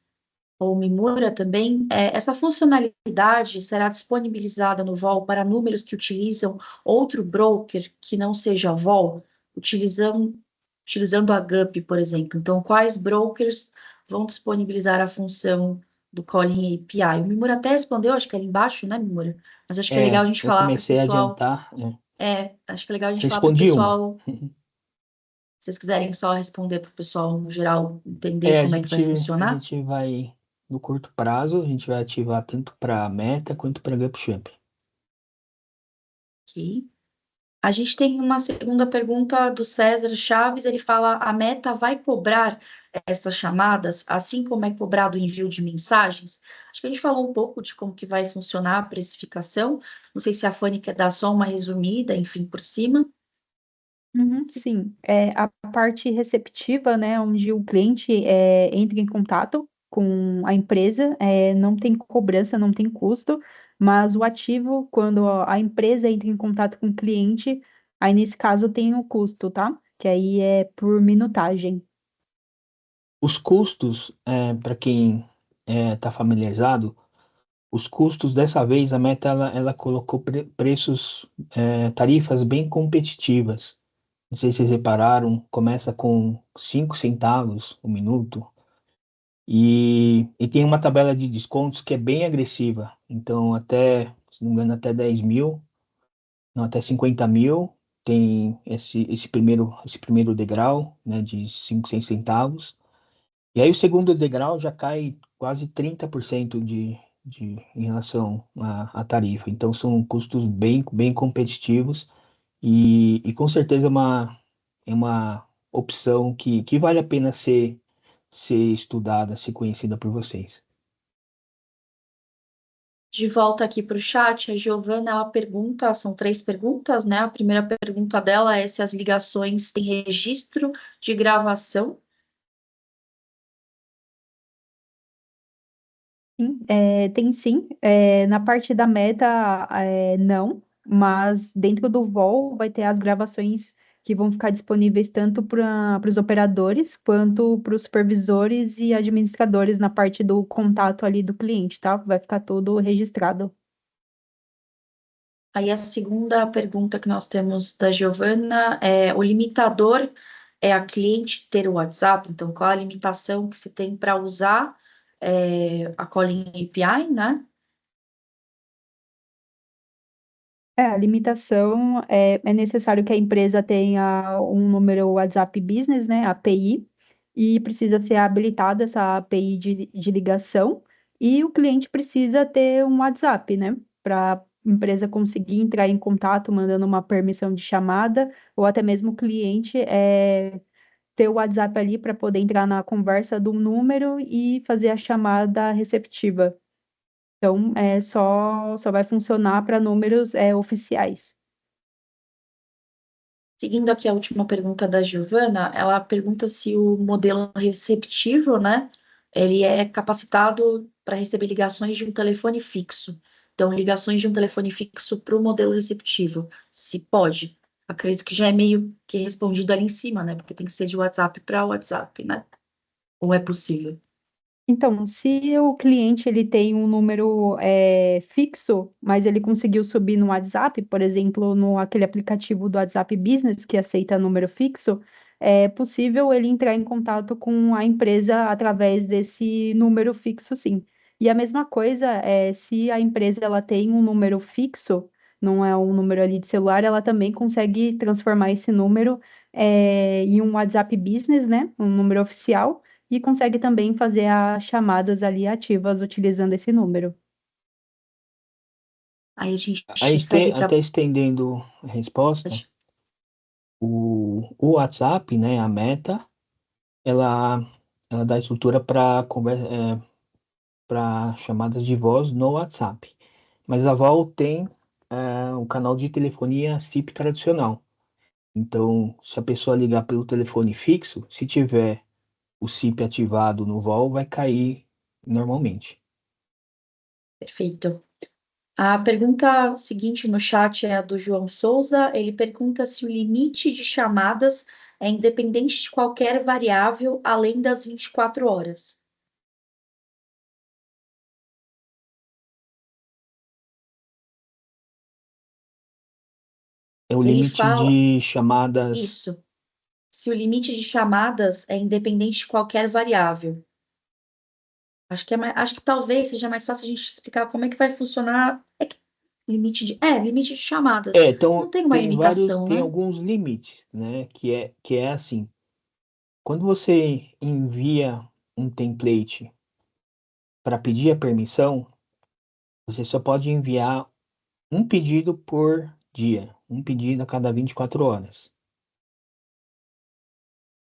ou Mimura também, essa funcionalidade será disponibilizada no vol para números que utilizam outro broker que não seja vol, utilizando a GUP, por exemplo. Então, quais brokers vão disponibilizar a função do Calling API? O Mimura até respondeu, acho que é ali embaixo, né, Mimura? Mas acho que é legal a gente Eu falar para o comecei a pessoal. adiantar. Acho que é legal a gente falar para o Respondi uma. pessoal. Se vocês quiserem só responder para o pessoal, no geral, entender A como é que vai gente, a funcionar. gente vai, no curto prazo, a gente vai ativar tanto para Meta quanto para GupShop. Ok. A gente tem uma segunda pergunta do César Chaves, ele fala, a Meta vai cobrar essas chamadas, assim como é cobrado o envio de mensagens? Acho que a gente falou um pouco de como que vai funcionar a precificação, não sei se a Fanny quer dar só uma resumida, enfim, por cima. Sim, a parte receptiva, né, onde o cliente entra em contato com a empresa, não tem cobrança, não tem custo, mas o ativo, quando a empresa entra em contato com o cliente, aí nesse caso tem o custo, tá? Que aí é por minutagem. Os custos, para quem está familiarizado, os custos dessa vez a Meta ela colocou preços, tarifas bem competitivas. Não sei se vocês repararam, começa com 5 centavos o minuto e tem uma tabela de descontos que é bem agressiva. Então, até, se não me engano, até 10 mil, não, até 50 mil, tem esse primeiro degrau, né, de 5 6 centavos. E aí o segundo degrau já cai quase 30% em relação à tarifa. Então são custos bem competitivos e com certeza é uma opção que vale a pena ser estudada, ser conhecida por vocês. De volta aqui para o chat, a Giovana, ela pergunta, são 3 perguntas, né? A primeira pergunta dela é se as ligações têm registro de gravação. Sim, tem sim. Na parte da Meta, não, mas dentro do Vol vai ter as gravações que vão ficar disponíveis tanto para os operadores quanto para os supervisores e administradores na parte do contato ali do cliente, tá? Vai ficar tudo registrado. Aí a segunda pergunta que nós temos da Giovana é: o limitador é a cliente ter o WhatsApp? Então, qual a limitação que se tem para usar a Calling API, né? A limitação é necessário que a empresa tenha um número WhatsApp Business, né, API, e precisa ser habilitada essa API de ligação, e o cliente precisa ter um WhatsApp, né, para a empresa conseguir entrar em contato, mandando uma permissão de chamada, ou até mesmo o cliente ter o WhatsApp ali para poder entrar na conversa do número e fazer a chamada receptiva. Então, só vai funcionar para números oficiais. Seguindo aqui a última pergunta da Giovana, ela pergunta se o modelo receptivo, né, ele é capacitado para receber ligações de um telefone fixo. Então, ligações de um telefone fixo para o modelo receptivo, se pode. Acredito que já é meio que respondido ali em cima, né, porque tem que ser de WhatsApp para WhatsApp, né? Ou é possível? Então, se o cliente ele tem um número fixo, mas ele conseguiu subir no WhatsApp, por exemplo, no aquele aplicativo do WhatsApp Business que aceita número fixo, é possível ele entrar em contato com a empresa através desse número fixo, sim. E a mesma coisa se a empresa ela tem um número fixo, não é um número ali de celular, ela também consegue transformar esse número em um WhatsApp Business, né? Um número oficial e consegue também fazer as chamadas ali ativas utilizando esse número. Aí a gente Aí, segue para. até estendendo a resposta, o WhatsApp, né, a Meta, ela, ela dá estrutura para chamadas de voz no WhatsApp. Mas a Val tem um canal de telefonia SIP tradicional. Então, se a pessoa ligar pelo telefone fixo, se tiver o SIP ativado no VOL, vai cair normalmente. Perfeito. A pergunta seguinte no chat é a do João Souza. Ele pergunta se o limite de chamadas é independente de qualquer variável além das 24 horas. É o Ele limite fala de chamadas. isso. Se o limite de chamadas é independente de qualquer variável. Acho que talvez seja mais fácil a gente explicar como é que vai funcionar. Limite de chamadas. Não Então tem uma limitação, tem né? alguns limites, né? Que é assim, quando você envia um template para pedir a permissão, você só pode enviar um pedido por dia, um pedido a cada 24 horas.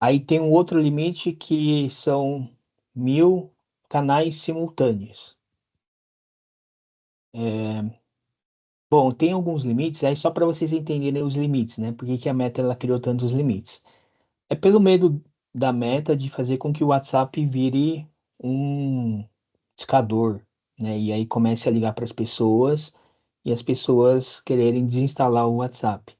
Aí tem um outro limite que são 1.000 canais simultâneos. Bom, tem alguns limites, aí só para vocês entenderem os limites, né? Por que que a Meta ela criou tantos limites? É pelo medo da Meta de fazer com que o WhatsApp vire um discador, né? E aí comece a ligar para as pessoas e as pessoas quererem desinstalar o WhatsApp.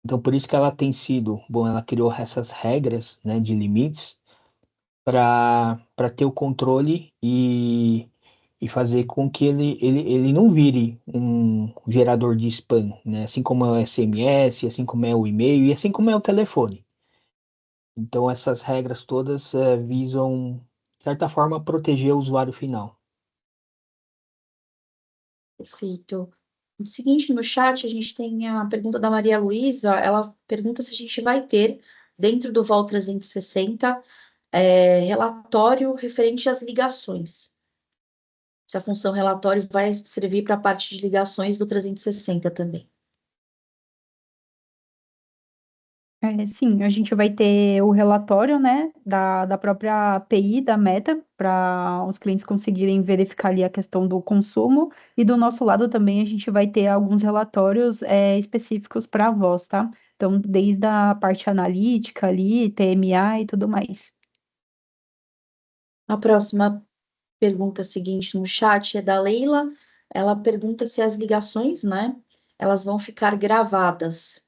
Então, por isso que ela tem sido, bom, ela criou essas regras, né, de limites para ter o controle e fazer com que ele não vire um gerador de spam, né? Assim como é o SMS, assim como é o e-mail e assim como é o telefone. Então, essas regras todas visam, de certa forma, proteger o usuário final. Perfeito. O seguinte, no chat a gente tem a pergunta da Maria Luísa. Ela pergunta se a gente vai ter, dentro do Vol 360, relatório referente às ligações. Se a função relatório vai servir para a parte de ligações do 360 também. Sim, a gente vai ter o relatório, né, da própria API da Meta, para os clientes conseguirem verificar ali a questão do consumo, e do nosso lado também a gente vai ter alguns relatórios específicos para a voz, tá? Então, desde a parte analítica ali, TMA e tudo mais. A próxima pergunta seguinte no chat é da Leila. Ela pergunta se as ligações, né, elas vão ficar gravadas.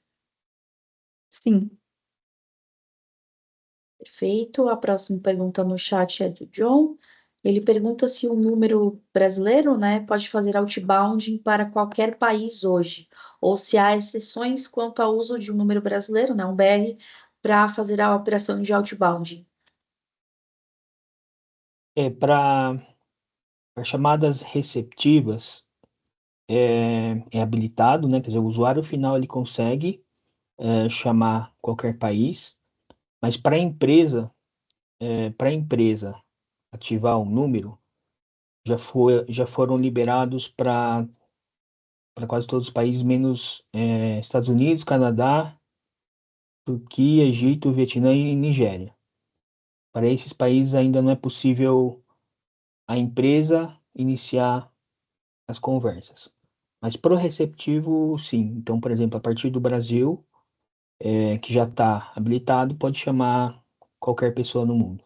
Sim. Perfeito. A próxima pergunta no chat é do John. Ele pergunta se o número brasileiro, né, pode fazer outbound para qualquer país hoje, ou se há exceções quanto ao uso de um número brasileiro, né, um BR, para fazer a operação de outbound. Para chamadas receptivas, é habilitado, né? Quer dizer, o usuário final ele consegue chamar qualquer país, mas para a empresa ativar um número, já foram liberados para quase todos os países, menos Estados Unidos, Canadá, Turquia, Egito, Vietnã e Nigéria. Para esses países ainda não é possível a empresa iniciar as conversas. Mas para o receptivo, sim. Então, por exemplo, a partir do Brasil, que já está habilitado, pode chamar qualquer pessoa no mundo.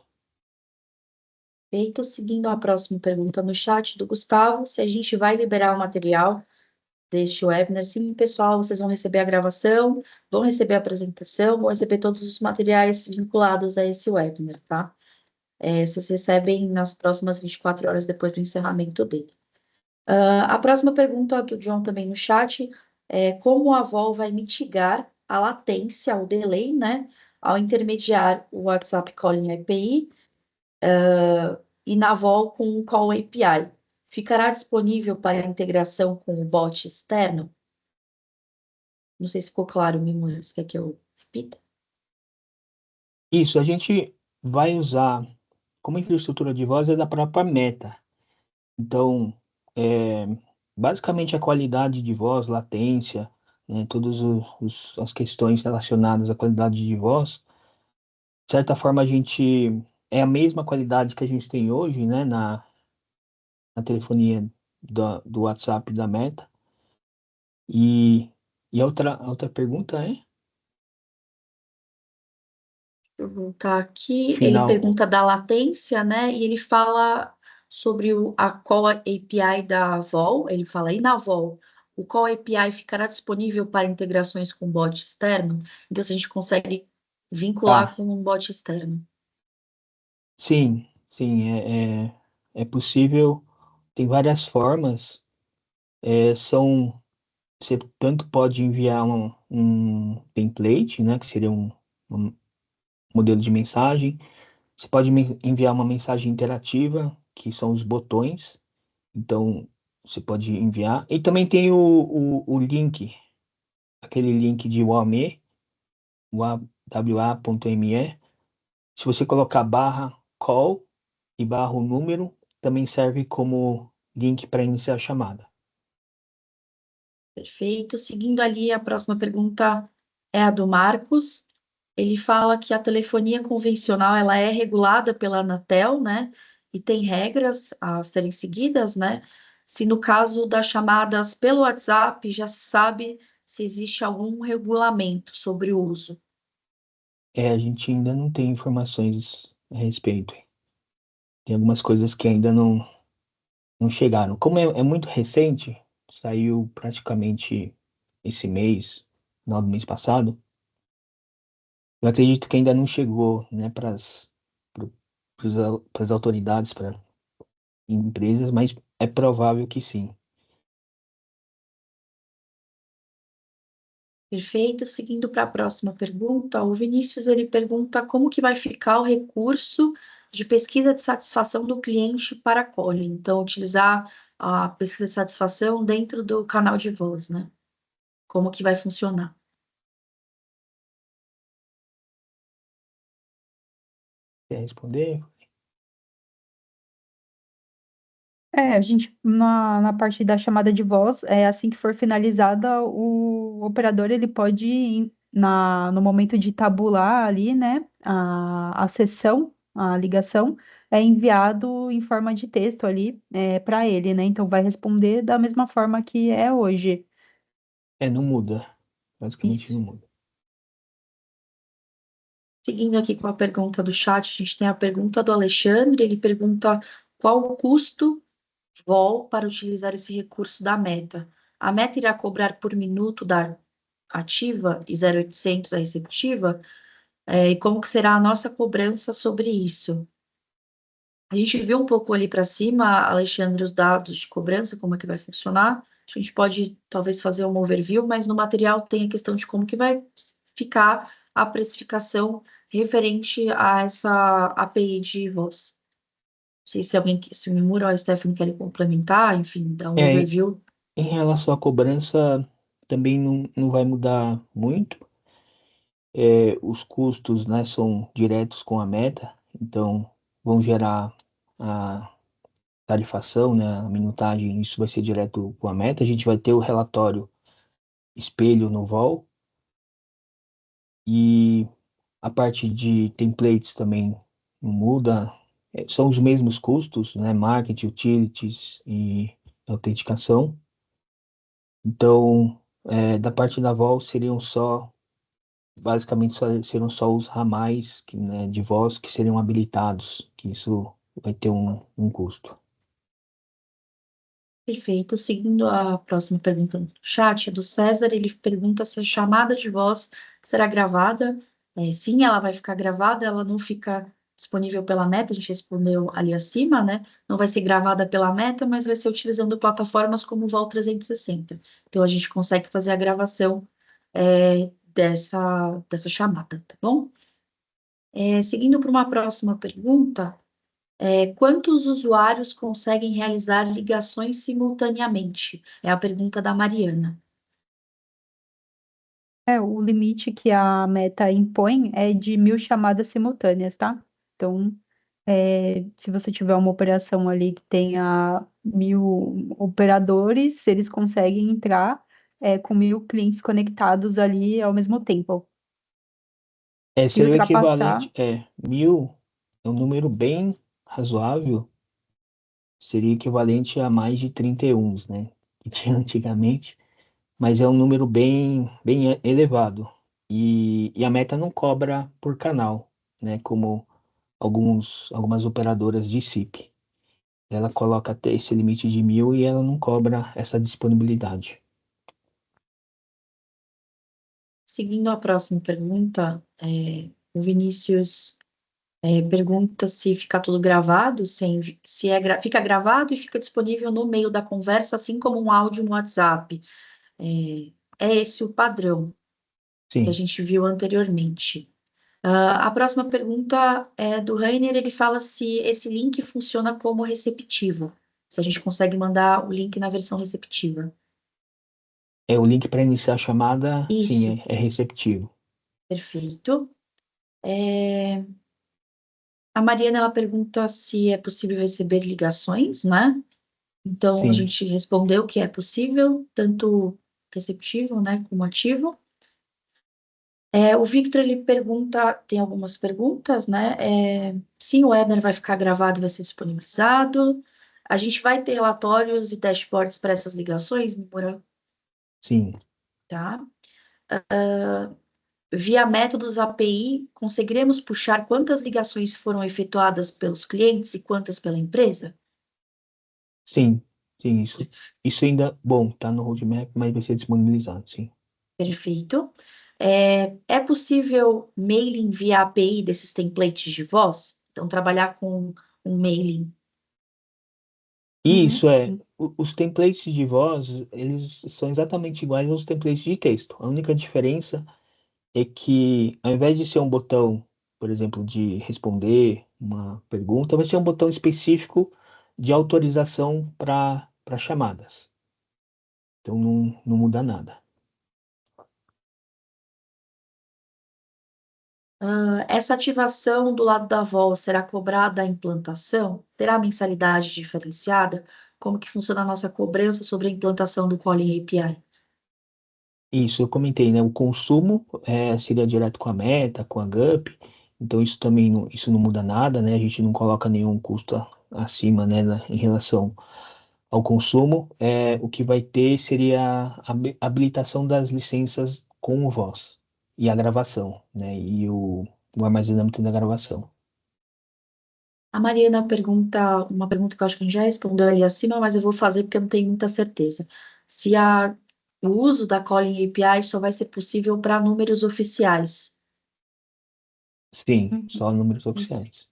Feito, seguindo a próxima pergunta no chat do Gustavo, se a gente vai liberar o material deste webinar. Sim, pessoal, vocês vão receber a gravação, vão receber a apresentação, vão receber todos os materiais vinculados a esse webinar, tá? Vocês recebem nas próximas 24 horas depois do encerramento dele. A próxima pergunta do John também no chat é como a Vol vai mitigar a latência, o delay, né, ao intermediar o WhatsApp Calling API e na Vol com o Call API. Ficará disponível para integração com o bot externo? Não sei se ficou claro, Mimura, você quer que eu repita? Isso, a gente vai usar como infraestrutura de voz é da própria Meta. Então, é, basicamente a qualidade de voz, latência, né, todas as questões relacionadas à qualidade de voz, de certa forma a gente é a mesma qualidade que a gente tem hoje, né, na telefonia do WhatsApp da Meta. E, a outra pergunta é? Deixa eu voltar aqui. Ele Final. pergunta da latência, né? E ele fala sobre a Call API da Vol. Ele fala aí na Vol, o Call API ficará disponível para integrações com bot externo? Então, se a gente consegue vincular Tá, com um bot externo. sim, é possível, tem várias formas, você tanto pode enviar um template, né, que seria um modelo de mensagem, você pode enviar uma mensagem interativa, que são os botões, então você pode enviar, e também tem o link, aquele link de WAME, wa.me, se você colocar barra call e barra o número, também serve como link para iniciar a chamada. Perfeito. Seguindo ali, a próxima pergunta é a do Marcos. Ele fala que a telefonia convencional ela é regulada pela Anatel, né? E tem regras a serem seguidas, né? Se no caso das chamadas pelo WhatsApp já se sabe se existe algum regulamento sobre o uso. A gente ainda não tem informações a respeito. Tem algumas coisas que ainda não chegaram. Como é muito recente, saiu praticamente esse mês, final do mês passado, eu acredito que ainda não chegou, né, para as autoridades, para empresas, mas é provável que sim. Perfeito. Seguindo para a próxima pergunta, o Vinícius ele pergunta como que vai ficar o recurso de pesquisa de satisfação do cliente para a Colhe. Então, utilizar a pesquisa de satisfação dentro do canal de voz, né? Como que vai funcionar? Quer responder? A gente, na parte da chamada de voz, assim que for finalizada, o operador ele pode, no momento de tabular ali, né, a sessão, a ligação, é enviado em forma de texto ali para ele, né? Então vai responder da mesma forma que é hoje. Não muda. Basicamente não Isso. muda. Seguindo aqui com a pergunta do chat, a gente tem a pergunta do Alexandre, ele pergunta qual o custo VOL para utilizar esse recurso da Meta. A Meta irá cobrar por minuto da ativa e 0800 a receptiva? E como que será a nossa cobrança sobre isso? A gente viu um pouco ali para cima, Alexandre, os dados de cobrança, como é que vai funcionar. A gente pode talvez fazer um overview, mas no material tem a questão de como que vai ficar a precificação referente a essa API de voz. Não sei se alguém, se o Mimura ou a Stephanie querem complementar, enfim, dar um É, overview. em relação à cobrança, também não vai mudar muito. Os custos, né, são diretos com a meta, então vão gerar a tarifação, né, a minutagem, isso vai ser direto com a meta. A gente vai ter o relatório espelho no vol e a parte de templates também não muda. São os mesmos custos, né, marketing, utilities e autenticação. Então, da parte da vol seriam basicamente serão só os ramais né, de voz que seriam habilitados, que isso vai ter um custo. Perfeito. Seguindo a próxima pergunta do chat, é do César. Ele pergunta se a chamada de voz será gravada. Sim, ela vai ficar gravada, ela não fica disponível pela Meta, a gente respondeu ali acima, né? Não vai ser gravada pela Meta, mas vai ser utilizando plataformas como o Vol 360. Então, a gente consegue fazer a gravação dessa chamada, tá bom? Seguindo para uma próxima pergunta. Quantos usuários conseguem realizar ligações simultaneamente? É a pergunta da Mariana. O limite que a Meta impõe é de 1.000 chamadas simultâneas, tá? Então, se você tiver uma operação ali que tenha 1.000 operadores, eles conseguem entrar com 1.000 clientes conectados ali ao mesmo tempo. Se Seria o ultrapassar, equivalente, 1.000 é um número bem razoável, seria equivalente a mais de 31, né, que tinha antigamente, mas é um número bem elevado. E a Meta não cobra por canal, né, como algumas operadoras de SIP. ela coloca até esse limite de 1.000 e ela não cobra essa disponibilidade. Seguindo a próxima pergunta, o Vinícius pergunta se fica tudo gravado, fica gravado e fica disponível no meio da conversa, assim como um áudio no WhatsApp. É esse o padrão que a Sim, gente viu anteriormente. A próxima pergunta é do Rainer, ele fala se esse link funciona como receptivo, se a gente consegue mandar o link na versão receptiva. o link para iniciar a chamada, Isso, sim, é receptivo. perfeito. A Mariana, ela pergunta se é possível receber ligações, né? Então, a Sim, gente respondeu que é possível, tanto receptivo, né, como ativo. O Victor, ele pergunta, tem algumas perguntas, né? Sim, o webinar vai ficar gravado e vai ser disponibilizado. A gente vai ter relatórios e dashboards para essas ligações, Moura, sim. tá? Via métodos API, conseguiremos puxar quantas ligações foram efetuadas pelos clientes e quantas pela empresa? Sim, sim, isso ainda, bom, tá no roadmap, mas vai ser disponibilizado, sim. Perfeito. É possível mailing via API desses templates de voz? Então, trabalhar com um mailing. E Uhum, isso sim. os templates de voz, eles são exatamente iguais aos templates de texto. A única diferença é que, ao invés de ser um botão, por exemplo, de responder uma pergunta, vai ser um botão específico de autorização para chamadas. Então não muda nada. Essa ativação do lado da voz será cobrada a implantação? Terá mensalidade diferenciada? Como que funciona a nossa cobrança sobre a implantação do Calling API? Isso eu comentei, né? O consumo seria direto com a Meta, com a GUP, então isso também isso não muda nada, né? A gente não coloca nenhum custo acima, né, em relação ao consumo. O que vai ter seria a habilitação das licenças com o voz e a gravação, né? E o armazenamento da gravação. A Mariana pergunta, uma pergunta que eu acho que a gente já respondeu ali acima, mas eu vou fazer porque eu não tenho muita certeza. Se o uso da Calling API só vai ser possível para números oficiais. Sim, Uhum, só números isso. oficiais.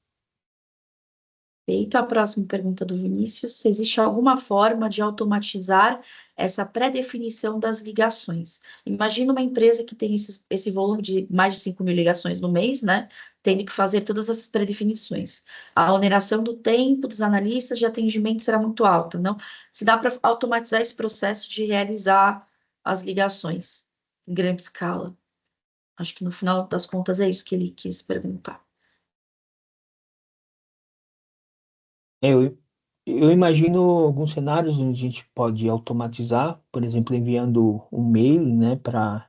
Feito. A próxima pergunta do Vinícius: se existe alguma forma de automatizar essa pré-definição das ligações? Imagina uma empresa que tem esse volume de mais de 5.000 ligações no mês, né? Tendo que fazer todas essas pré-definições. A oneração do tempo dos analistas de atendimento será muito alta, não? Se dá para automatizar esse processo de realizar as ligações em grande escala. Acho que no final das contas é isso que ele quis perguntar. Eu imagino alguns cenários onde a gente pode automatizar, por exemplo, enviando um mail, né, para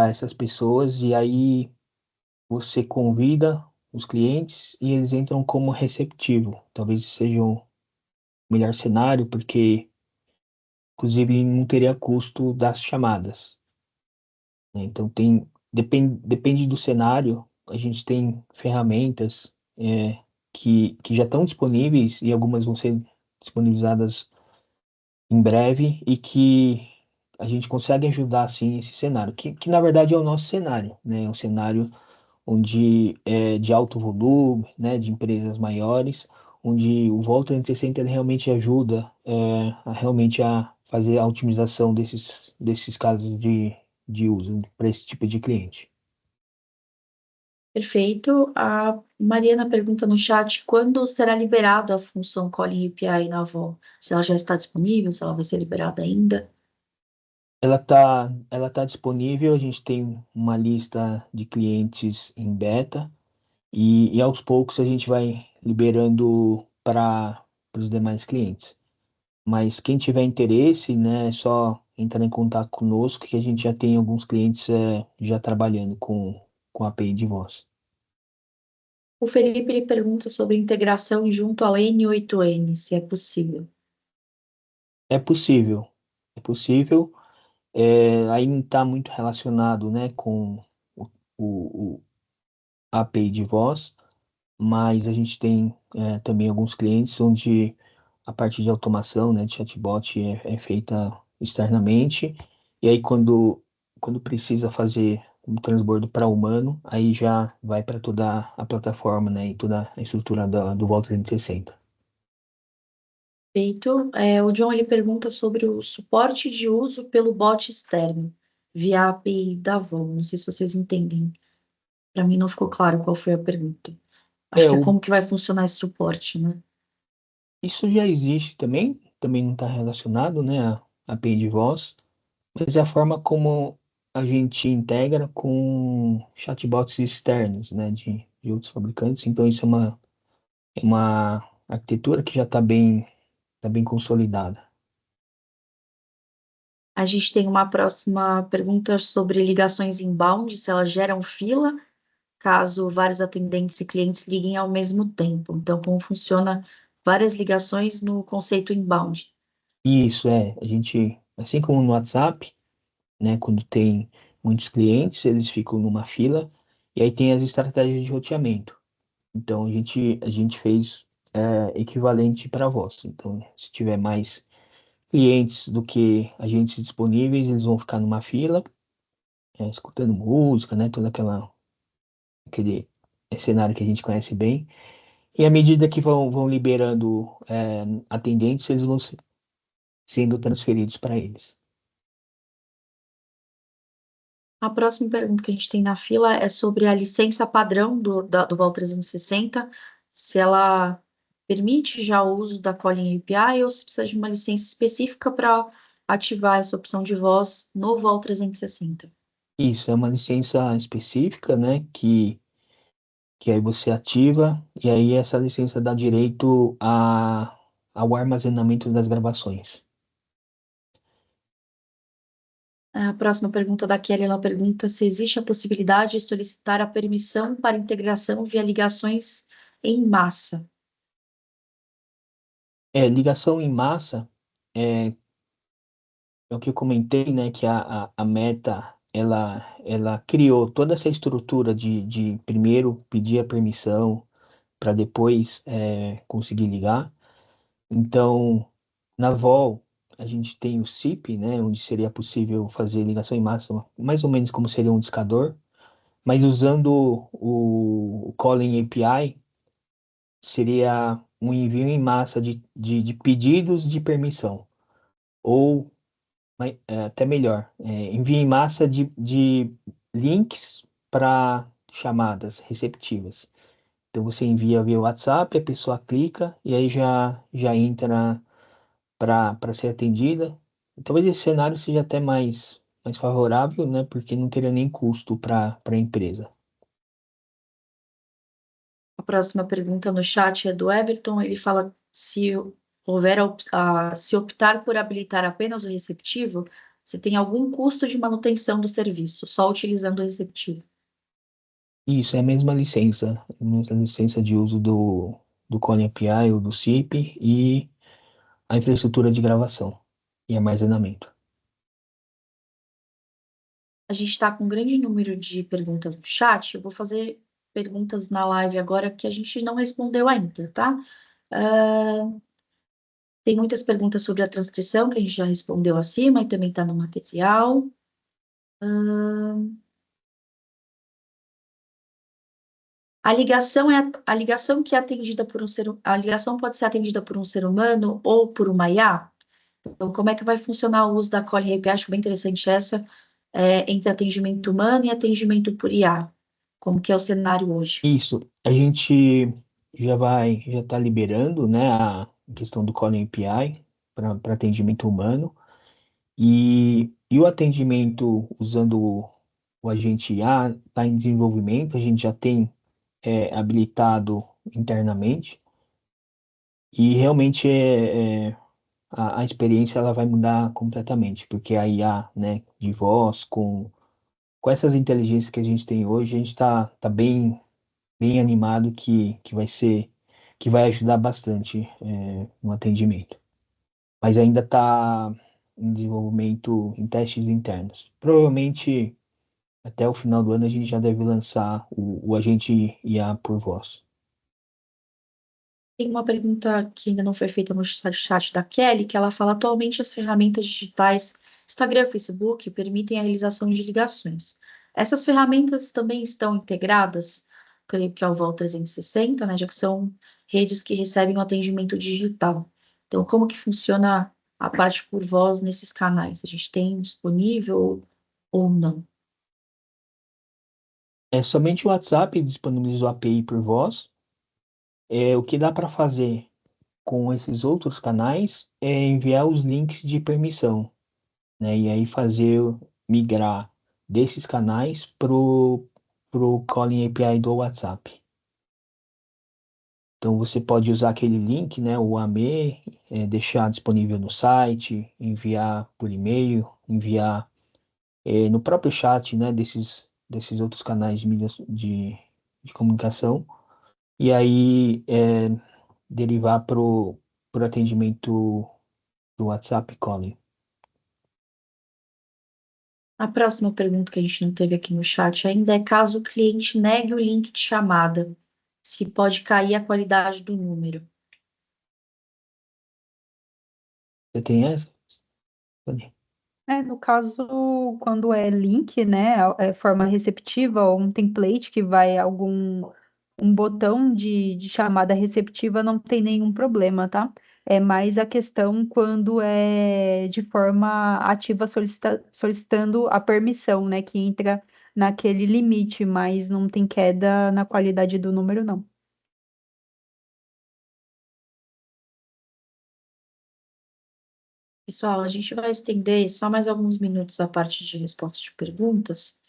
essas pessoas, e aí você convida os clientes e eles entram como receptivo. Talvez seja o melhor cenário, porque, inclusive, não teria custo das chamadas, né? Então, depende do cenário, a gente tem ferramentas que já estão disponíveis e algumas vão ser disponibilizadas em breve e que a gente consegue ajudar, sim, esse cenário, que na verdade é o nosso cenário, né? É um cenário onde é de alto volume, né, de empresas maiores, onde o Volt 360 ele realmente ajuda realmente a fazer a otimização desses casos de uso para esse tipo de cliente. Perfeito. A Mariana pergunta no chat quando será liberada a função Calling API na Avon? Se ela já está disponível, se ela vai ser liberada ainda. Ela tá disponível, a gente tem uma lista de clientes em beta e aos poucos a gente vai liberando para os demais clientes. Mas quem tiver interesse, né, é só entrar em contato conosco que a gente já tem alguns clientes já trabalhando com a API de voz. O Felipe ele pergunta sobre integração junto ao N8N, se é possível. É possível, é possível. Aí não está muito relacionado, né, com o, o, a API de voz, mas a gente tem também alguns clientes onde a parte de automação, né, de chatbot é feita externamente, e aí quando precisa fazer um transbordo para humano, aí já vai para toda a plataforma, né, e toda a estrutura do Vault 360. Feito. O John ele pergunta sobre o suporte de uso pelo bot externo, via API da Avon. Não sei se vocês entendem. Para mim não ficou claro qual foi a pergunta. Acho É, que é o, como que vai funcionar esse suporte, né? isso já existe também não está relacionado, né, a API de voz, mas é a forma como a gente integra com chatbots externos, né, de outros fabricantes. Então, isso é uma arquitetura que já tá bem consolidada. A gente tem uma próxima pergunta sobre ligações inbound, se elas geram fila, caso vários atendentes e clientes liguem ao mesmo tempo. Então, como funciona várias ligações no conceito inbound? E isso a gente, assim como no WhatsApp, né, quando tem muitos clientes, eles ficam numa fila, e aí tem as estratégias de roteamento. Então, a gente fez equivalente para voz. Então, se tiver mais clientes do que agentes disponíveis, eles vão ficar numa fila, escutando música, né? Aquele cenário que a gente conhece bem. E à medida que vão liberando atendentes, eles vão sendo transferidos para eles. A próxima pergunta que a gente tem na fila é sobre a licença padrão do Vault 360, se ela permite já o uso da Calling API ou se precisa de uma licença específica para ativar essa opção de voz no Vault 360. Isso é uma licença específica, né? Que aí você ativa, e aí essa licença dá direito ao armazenamento das gravações. A próxima pergunta da Kelly, ela pergunta se existe a possibilidade de solicitar a permissão para integração via ligações em massa. Ligação em massa é, é o que eu comentei, né? Que a Meta ela criou toda essa estrutura de primeiro pedir a permissão para depois conseguir ligar. Então, na Vol, a gente tem o SIP, né? Onde seria possível fazer ligação em massa, mais ou menos como seria um discador, mas usando o Calling API, seria um envio em massa de pedidos de permissão, ou até melhor, envio em massa de links para chamadas receptivas. Então você envia via WhatsApp, a pessoa clica e aí já entra para ser atendida. Talvez esse cenário seja até mais favorável, né? Porque não teria nem custo para a empresa. A próxima pergunta no chat é do Everton. Ele fala se se optar por habilitar apenas o receptivo, se tem algum custo de manutenção do serviço, só utilizando o receptivo. Isso é a mesma licença de uso do Calling API ou do SIP e a infraestrutura de gravação e armazenamento. A gente está com um grande número de perguntas no chat. Eu vou fazer perguntas na live agora que a gente não respondeu ainda, tá? Ah, tem muitas perguntas sobre a transcrição que a gente já respondeu acima e também está no material. A ligação que é atendida por a ligação pode ser atendida por um ser humano ou por uma IA? Então, como é que vai funcionar o uso da Calling API? Acho bem interessante essa, entre atendimento humano e atendimento por IA. Como que é o cenário hoje? Isso, a gente já está liberando, né, a questão do Calling API para atendimento humano e o atendimento usando o agente IA está em desenvolvimento, a gente já tem habilitado internamente e realmente a experiência ela vai mudar completamente, porque a IA, né, de voz com essas inteligências que a gente tem hoje, a gente tá bem animado que vai ajudar bastante no atendimento. Mas ainda está em desenvolvimento em testes internos. Provavelmente até o final do ano a gente já deve lançar o agente IA por voz. Tem uma pergunta que ainda não foi feita no chat da Kelly, que ela fala: atualmente as ferramentas digitais, Instagram e Facebook, permitem a realização de ligações. Essas ferramentas também estão integradas, creio que ao VoL 360, né, já que são redes que recebem o atendimento digital. Então, como que funciona a parte por voz nesses canais? A gente tem disponível ou não? É somente o WhatsApp disponibilizou a API por voz. O que dá para fazer com esses outros canais é enviar os links de permissão, né? E aí fazer migrar desses canais pro Calling API do WhatsApp. Então você pode usar aquele link, né, o AME, deixar disponível no site, enviar por e-mail, enviar no próprio chat, né, desses outros canais de comunicação, e aí derivar pro atendimento do WhatsApp Calling. A próxima pergunta que a gente não teve aqui no chat ainda é: caso o cliente negue o link de chamada, se pode cair a qualidade do número. Você tem essa? Tony? No caso, quando é link, né, é forma receptiva ou um template que vai algum um botão de chamada receptiva, não tem nenhum problema, tá? É mais a questão quando é de forma ativa solicitando a permissão, né, que entra naquele limite, mas não tem queda na qualidade do número, não. Pessoal, a gente vai estender só mais alguns minutos a parte de resposta de perguntas,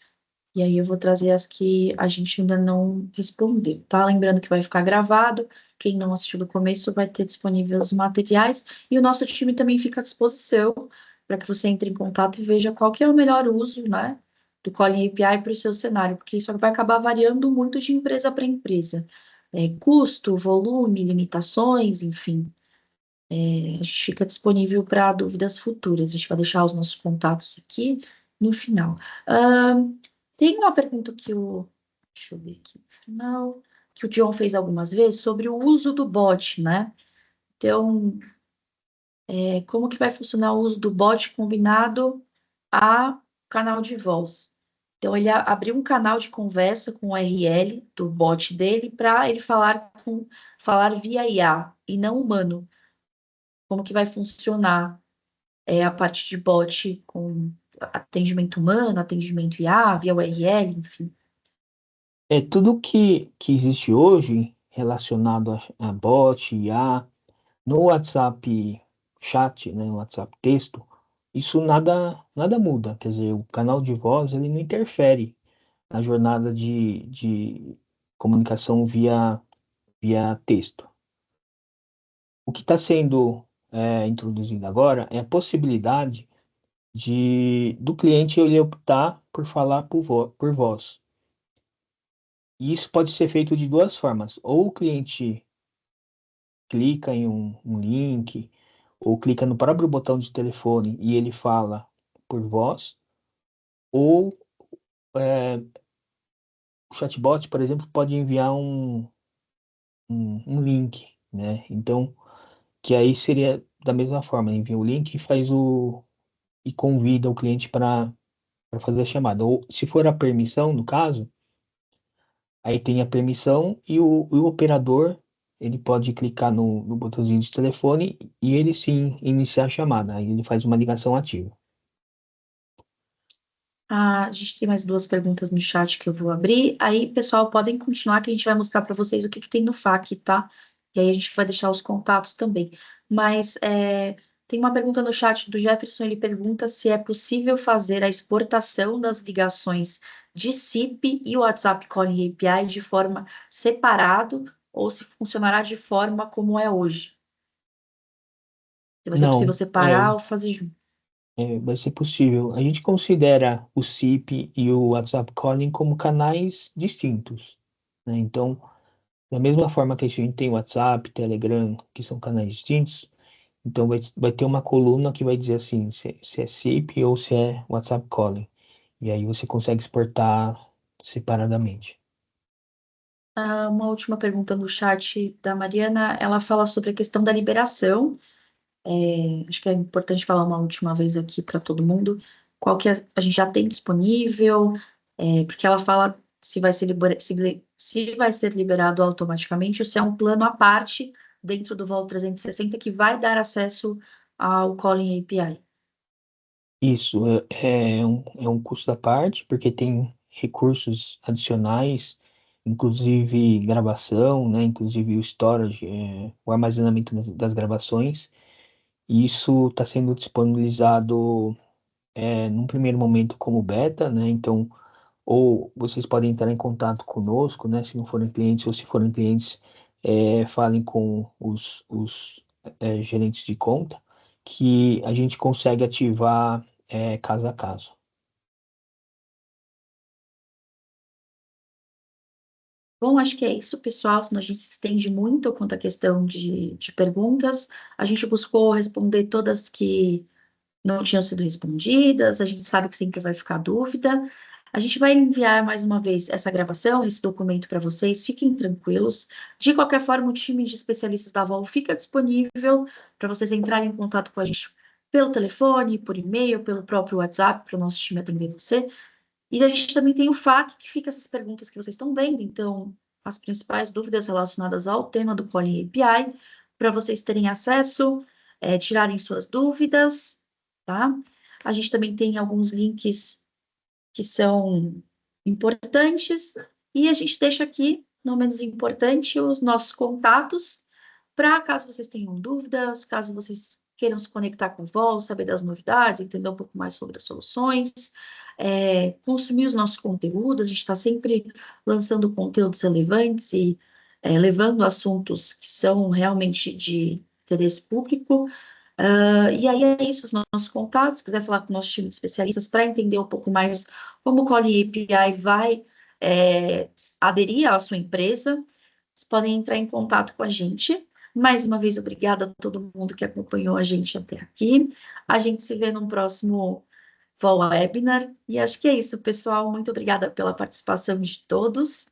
e aí eu vou trazer as que a gente ainda não respondeu, tá? Lembrando que vai ficar gravado, quem não assistiu do começo vai ter disponível os materiais, e o nosso time também fica à disposição para que você entre em contato e veja qual que é o melhor uso, né, do Calling API para o seu cenário, porque isso vai acabar variando muito de empresa para empresa. Custo, volume, limitações, enfim. A gente fica disponível para dúvidas futuras. A gente vai deixar os nossos contatos aqui no final. Tem uma pergunta que o. Deixa eu ver aqui no final. Que o John fez algumas vezes sobre o uso do bot, né? Então, como que vai funcionar o uso do bot combinado a canal de voz? Então, ele abriu um canal de conversa com o URL do bot dele para ele falar via IA e não humano. Como que vai funcionar a parte de bot com atendimento humano, atendimento IA, via URL, enfim. Tudo que existe hoje relacionado a bot, IA, no WhatsApp chat, né, no WhatsApp texto, isso nada muda. Quer dizer, o canal de voz ele não interfere na jornada de comunicação via texto. O que está sendo introduzido agora é a possibilidade do cliente ele optar por falar por voz. E isso pode ser feito de duas formas. Ou o cliente clica em um link, ou clica no próprio botão de telefone e ele fala por voz, ou o chatbot, por exemplo, pode enviar um link, né? Então, que aí seria da mesma forma, envia o link e e convida o cliente para fazer a chamada. Ou se for a permissão, no caso, aí tem a permissão e o operador ele pode clicar no botãozinho de telefone e ele sim iniciar a chamada. Aí ele faz uma ligação ativa. A gente tem mais duas perguntas no chat que eu vou abrir. Aí, pessoal, podem continuar que a gente vai mostrar para vocês o que tem no FAQ, tá? E aí a gente vai deixar os contatos também. Mas tem uma pergunta no chat do Jefferson, ele pergunta se é possível fazer a exportação das ligações de SIP e WhatsApp Calling API de forma separado ou se funcionará de forma como é hoje. Se vai ser possível Não, separar ou fazer junto. vai ser possível. A gente considera o SIP e o WhatsApp Calling como canais distintos, né? Então, da mesma forma que a gente tem WhatsApp, Telegram, que são canais distintos, então vai ter uma coluna que vai dizer assim, se é SIP ou se é WhatsApp Calling. E aí você consegue exportar separadamente. Uma última pergunta no chat da Mariana, ela fala sobre a questão da liberação. Acho que é importante falar uma última vez aqui para todo mundo, qual que a gente já tem disponível, porque ela fala se vai ser, se vai ser liberado automaticamente ou se é um plano à parte dentro do Vol 360 que vai dar acesso ao Calling API. Isso é um custo à parte, porque tem recursos adicionais, inclusive gravação, né? Inclusive o storage, o armazenamento das gravações. E isso está sendo disponibilizado num primeiro momento como beta, né? Então, ou vocês podem entrar em contato conosco, né? Se não forem clientes, ou se forem clientes, falem com os gerentes de conta, que a gente consegue ativar caso a caso. Bom, acho que é isso, pessoal, senão a gente se estende muito quanto à questão de perguntas. A gente buscou responder todas que não tinham sido respondidas, a gente sabe que sempre vai ficar dúvida. A gente vai enviar mais uma vez essa gravação, esse documento para vocês, fiquem tranquilos. De qualquer forma, o time de especialistas da Vol fica disponível para vocês entrarem em contato com a gente pelo telefone, por e-mail, pelo próprio WhatsApp, para o nosso time atender você. E a gente também tem o FAQ, que fica essas perguntas que vocês estão vendo, então, as principais dúvidas relacionadas ao tema do Calling API, para vocês terem acesso, tirarem suas dúvidas, tá? A gente também tem alguns links que são importantes, e a gente deixa aqui, não menos importante, os nossos contatos, para caso vocês tenham dúvidas, caso vocês queiram se conectar com o Vol, saber das novidades, entender um pouco mais sobre as soluções, consumir os nossos conteúdos, a gente está sempre lançando conteúdos relevantes e levando assuntos que são realmente de interesse público. E aí é isso, os nossos contatos, se quiser falar com o nosso time de especialistas para entender um pouco mais como o Calling API vai aderir à sua empresa, vocês podem entrar em contato com a gente. Mais uma vez, obrigada a todo mundo que acompanhou a gente até aqui. A gente se vê no próximo Vol Webinar. E acho que é isso, pessoal. Muito obrigada pela participação de todos.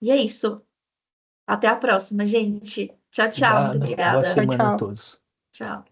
E é isso. Até a próxima, gente. Tchau, tchau. Muito Obrigado, boa obrigada. Tchau, semana a tchau. todos. Tchau.